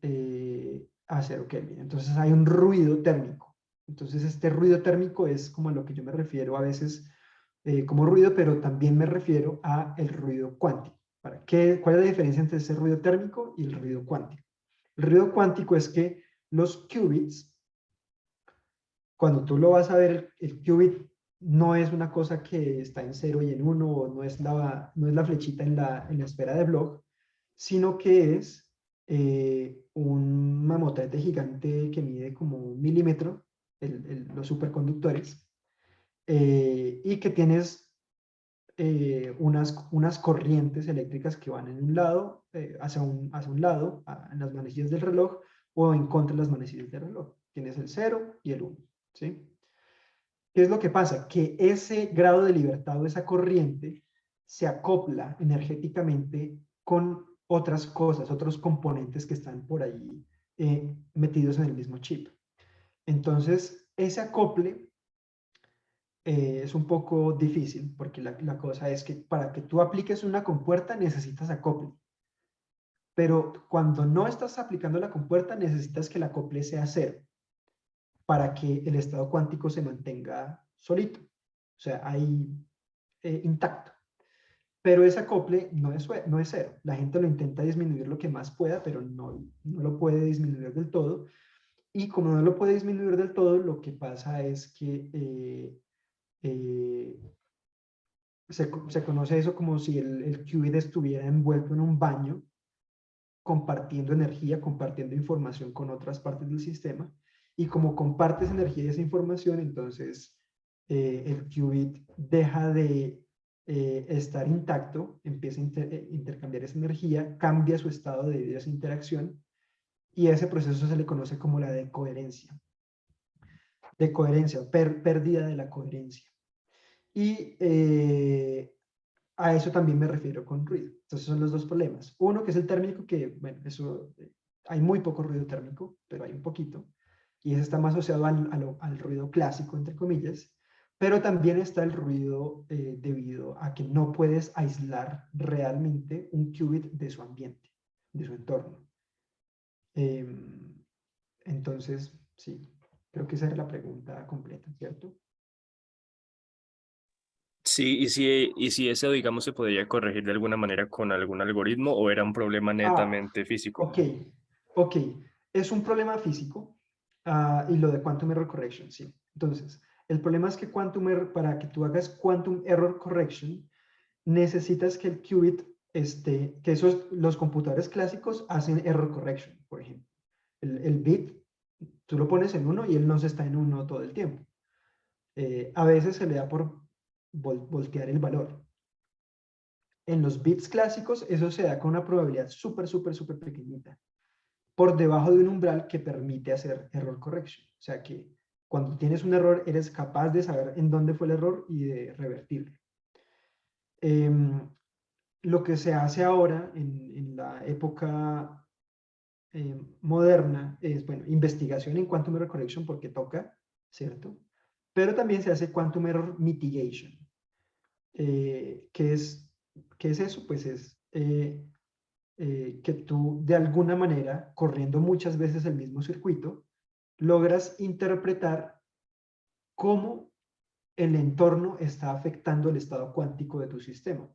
a cero Kelvin. Entonces hay un ruido térmico. Entonces este ruido térmico es como a lo que yo me refiero a veces como ruido, pero también me refiero a el ruido cuántico. ¿Cuál es la diferencia entre ese ruido térmico y el ruido cuántico? El ruido cuántico es que los qubits, cuando tú lo vas a ver, el qubit no es una cosa que está en 0 y en 1, o no es la flechita en la esfera de Bloch, sino que es un mamotete gigante que mide como 1 milímetro, los superconductores, y que tienes unas corrientes eléctricas que van en un lado, hacia un lado, en las manecillas del reloj, o en contra de las manecillas del reloj. Tienes el 0 y el 1, ¿sí? ¿Qué es lo que pasa? Que ese grado de libertad o esa corriente se acopla energéticamente con otras cosas, otros componentes que están por ahí metidos en el mismo chip. Entonces, ese acople es un poco difícil, porque la cosa es que para que tú apliques una compuerta necesitas acople. Pero cuando no estás aplicando la compuerta, necesitas que el acople sea 0 para que el estado cuántico se mantenga solito, o sea, ahí intacto. Pero ese acople no es 0. La gente lo intenta disminuir lo que más pueda, pero no lo puede disminuir del todo. Y como no lo puede disminuir del todo, lo que pasa es que se conoce eso como si el qubit estuviera envuelto en un baño, compartiendo energía, compartiendo información con otras partes del sistema. Y como compartes energía y esa información, entonces el qubit deja de estar intacto, empieza a intercambiar esa energía, cambia su estado debido a esa interacción, y ese proceso se le conoce como la decoherencia. Decoherencia, pérdida de la coherencia. Y a eso también me refiero con ruido. Entonces son los dos problemas. Uno que es el térmico, que bueno, eso hay muy poco ruido térmico, pero hay un poquito. Y ese está más asociado al ruido clásico, entre comillas. Pero también está el ruido debido a que no puedes aislar realmente un qubit de su ambiente, de su entorno. Entonces, sí, creo que esa era la pregunta completa, ¿cierto? Sí, y si eso, digamos, se podría corregir de alguna manera con algún algoritmo o era un problema netamente físico. Ok. Es un problema físico y lo de Quantum Error Correction, sí. Entonces, el problema es que para que tú hagas Quantum Error Correction, necesitas que el qubit los computadores clásicos hacen Error Correction, por ejemplo. El bit, tú lo pones en 1 y él no se está en 1 todo el tiempo. A veces se le da por voltear el valor. En los bits clásicos, eso se da con una probabilidad súper pequeñita, por debajo de un umbral que permite hacer error correction. O sea que cuando tienes un error, eres capaz de saber en dónde fue el error y de revertirlo. Lo que se hace ahora, en la época moderna, es, bueno, investigación en Quantum Error Correction, porque toca, ¿cierto? Pero también se hace Quantum Error Mitigation. ¿Qué es eso? Pues es que tú, de alguna manera, corriendo muchas veces el mismo circuito, logras interpretar cómo el entorno está afectando el estado cuántico de tu sistema.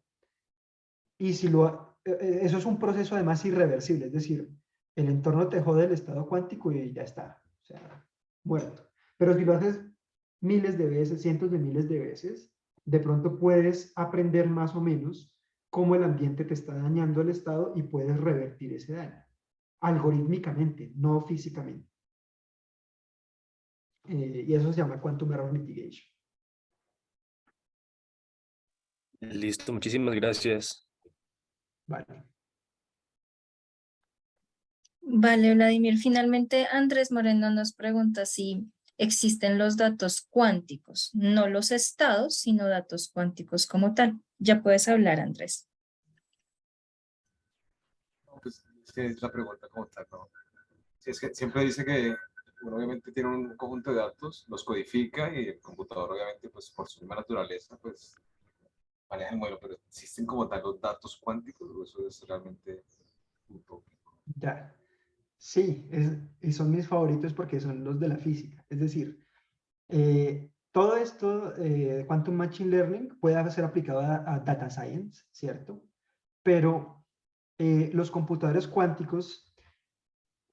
Y si eso es un proceso además irreversible, es decir, el entorno te jode el estado cuántico y ya está, o sea, muerto. Pero si lo haces miles de veces, cientos de miles de veces, de pronto puedes aprender más o menos cómo el ambiente te está dañando el estado y puedes revertir ese daño, algorítmicamente, no físicamente. Y eso se llama Quantum Error Mitigation. Listo, muchísimas gracias. Vale. Vale, Vladimir. Finalmente, Andrés Moreno nos pregunta si existen los datos cuánticos, no los estados, sino datos cuánticos como tal. Ya puedes hablar, Andrés. Pues es la pregunta como tal, ¿no? Si es que siempre dice que uno obviamente tiene un conjunto de datos, los codifica y el computador obviamente pues por su misma naturaleza pues maneja el modelo, pero existen como tal los datos cuánticos, o eso es realmente utópico. Ya. Sí, y son mis favoritos porque son los de la física. Es decir, todo esto de Quantum Machine Learning puede ser aplicado a Data Science, ¿cierto? pero los computadores cuánticos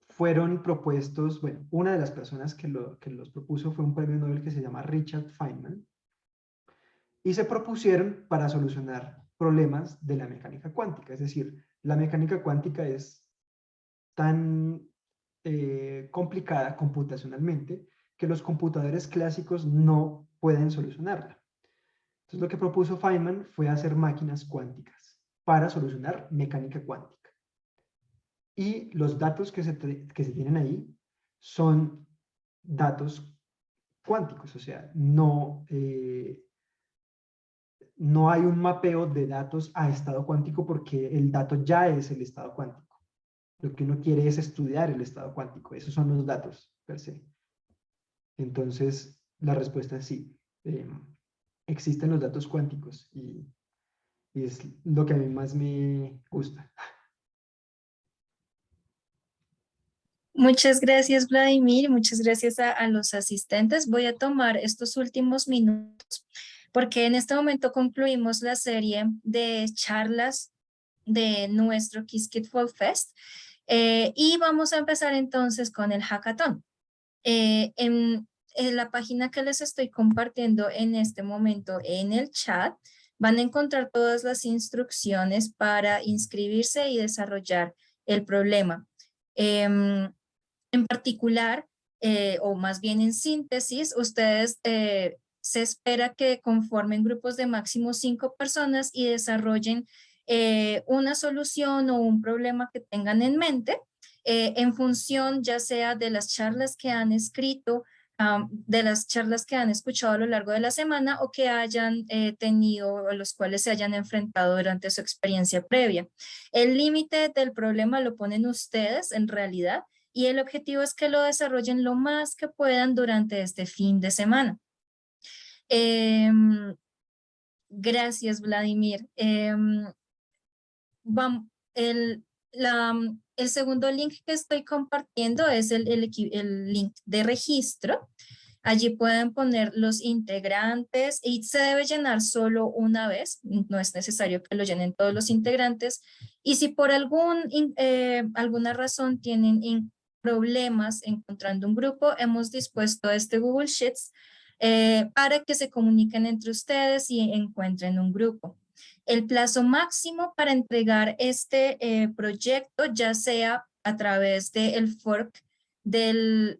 fueron propuestos, bueno, una de las personas que los propuso fue un premio Nobel que se llama Richard Feynman, y se propusieron para solucionar problemas de la mecánica cuántica. Es decir, la mecánica cuántica es tan complicada computacionalmente que los computadores clásicos no pueden solucionarla. Entonces lo que propuso Feynman fue hacer máquinas cuánticas para solucionar mecánica cuántica. Y los datos que se tienen ahí son datos cuánticos, o sea, no hay un mapeo de datos a estado cuántico porque el dato ya es el estado cuántico. Lo que uno quiere es estudiar el estado cuántico. Esos son los datos per se. Entonces, la respuesta es sí. Existen los datos cuánticos y es lo que a mí más me gusta. Muchas gracias, Vladimir, y muchas gracias a los asistentes. Voy a tomar estos últimos minutos porque en este momento concluimos la serie de charlas de nuestro Qiskit Fall Fest y vamos a empezar entonces con el hackathon. En la página que les estoy compartiendo en este momento en el chat van a encontrar todas las instrucciones para inscribirse y desarrollar el problema. En particular, o más bien en síntesis, ustedes se espera que conformen grupos de máximo 5 personas y desarrollen una solución o un problema que tengan en mente en función ya sea de las charlas que han escrito, de las charlas que han escuchado a lo largo de la semana o que hayan tenido, a los cuales se hayan enfrentado durante su experiencia previa. El límite del problema lo ponen ustedes en realidad y el objetivo es que lo desarrollen lo más que puedan durante este fin de semana. Gracias, Vladimir. El segundo link que estoy compartiendo es el link de registro. Allí pueden poner los integrantes y se debe llenar solo una vez. No es necesario que lo llenen todos los integrantes. Y si por alguna razón tienen problemas encontrando un grupo, hemos dispuesto este Google Sheets para que se comuniquen entre ustedes y encuentren un grupo. El plazo máximo para entregar este proyecto, ya sea a través del fork del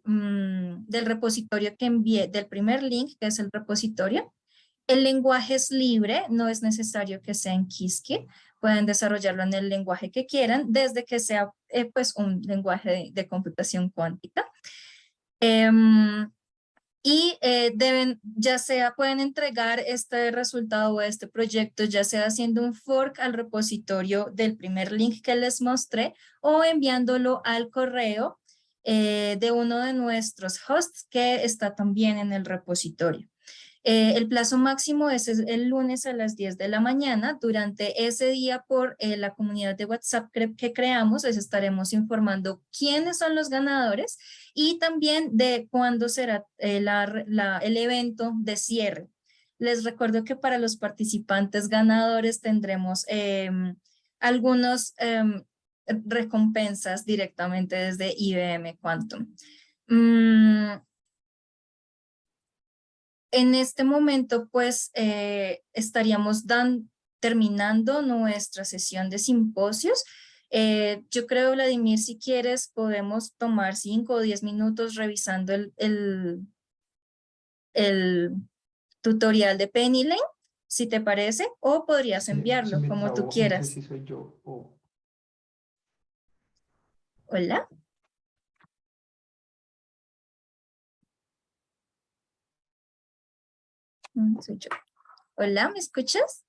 repositorio que envié, del primer link, que es el repositorio. El lenguaje es libre, no es necesario que sea en Qiskit, pueden desarrollarlo en el lenguaje que quieran, desde que sea pues un lenguaje de computación cuántica. Ya sea pueden entregar este resultado o este proyecto, ya sea haciendo un fork al repositorio del primer link que les mostré o enviándolo al correo de uno de nuestros hosts que está también en el repositorio. El plazo máximo es el lunes a las 10 de la mañana. Durante ese día por la comunidad de WhatsApp que creamos, les estaremos informando quiénes son los ganadores y también de cuándo será el evento de cierre. Les recuerdo que para los participantes ganadores tendremos algunas recompensas directamente desde IBM Quantum. En este momento, pues, estaríamos terminando nuestra sesión de simposios. Yo creo, Vladimir, si quieres, podemos tomar 5 o 10 minutos revisando el tutorial de Penny Lane, si te parece, o podrías enviarlo me como tú trabó, quieras. no sé si soy yo o... Hola. Soy yo. Hola, ¿me escuchas?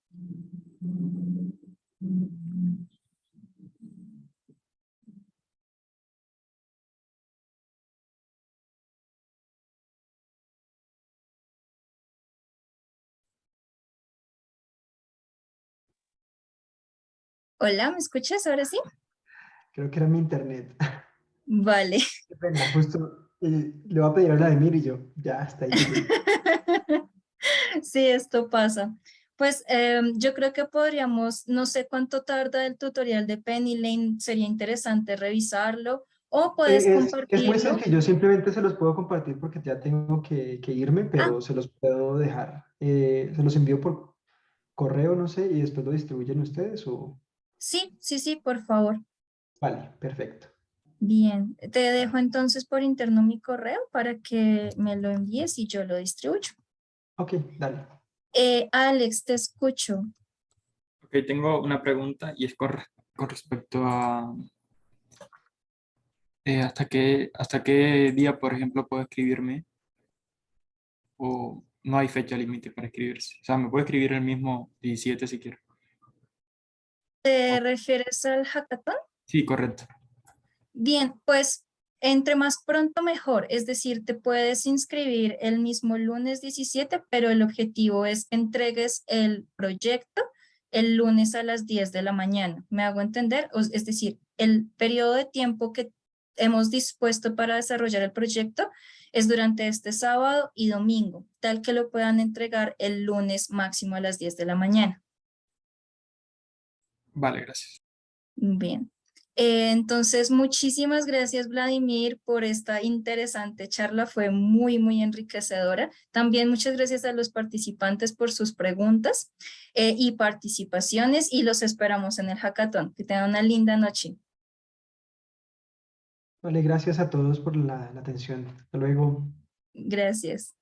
Hola, ¿me escuchas ahora sí? Creo que era mi internet. Vale. Qué pena, justo le voy a pedir a Vladimir y yo, ya hasta ahí llegué. Sí, esto pasa. Pues yo creo que podríamos, no sé cuánto tarda el tutorial de Penny Lane, sería interesante revisarlo o puedes Es muy compartirlo. sencillo, simplemente se los puedo compartir porque ya tengo que irme, Ah, pero se los puedo dejar. Se los envío por correo, no sé, y después lo distribuyen ustedes o... sí, sí, sí, por favor. Vale, perfecto. Bien, te dejo entonces por interno mi correo para que me lo envíes y yo lo distribuyo. Ok, dale. Alex, te escucho. Ok, tengo una pregunta y es con respecto a hasta qué día, por ejemplo, puedo escribirme o no hay fecha límite para escribirse. O sea, me puedo escribir el mismo 17 si quiero. ¿Te refieres al hackathon? Sí, correcto. Bien, pues entre más pronto mejor, es decir, te puedes inscribir el mismo lunes 17, pero el objetivo es que entregues el proyecto el lunes a las 10 de la mañana. ¿Me hago entender? Es decir, el periodo de tiempo que hemos dispuesto para desarrollar el proyecto es durante este sábado y domingo, tal que lo puedan entregar el lunes máximo a las 10 de la mañana. Vale, gracias. Bien. Entonces, muchísimas gracias, Vladimir, por esta interesante charla. Fue muy, muy enriquecedora. También muchas gracias a los participantes por sus preguntas y participaciones y los esperamos en el hackathon. Que tengan una linda noche. Vale, gracias a todos por la atención. Hasta luego. Gracias.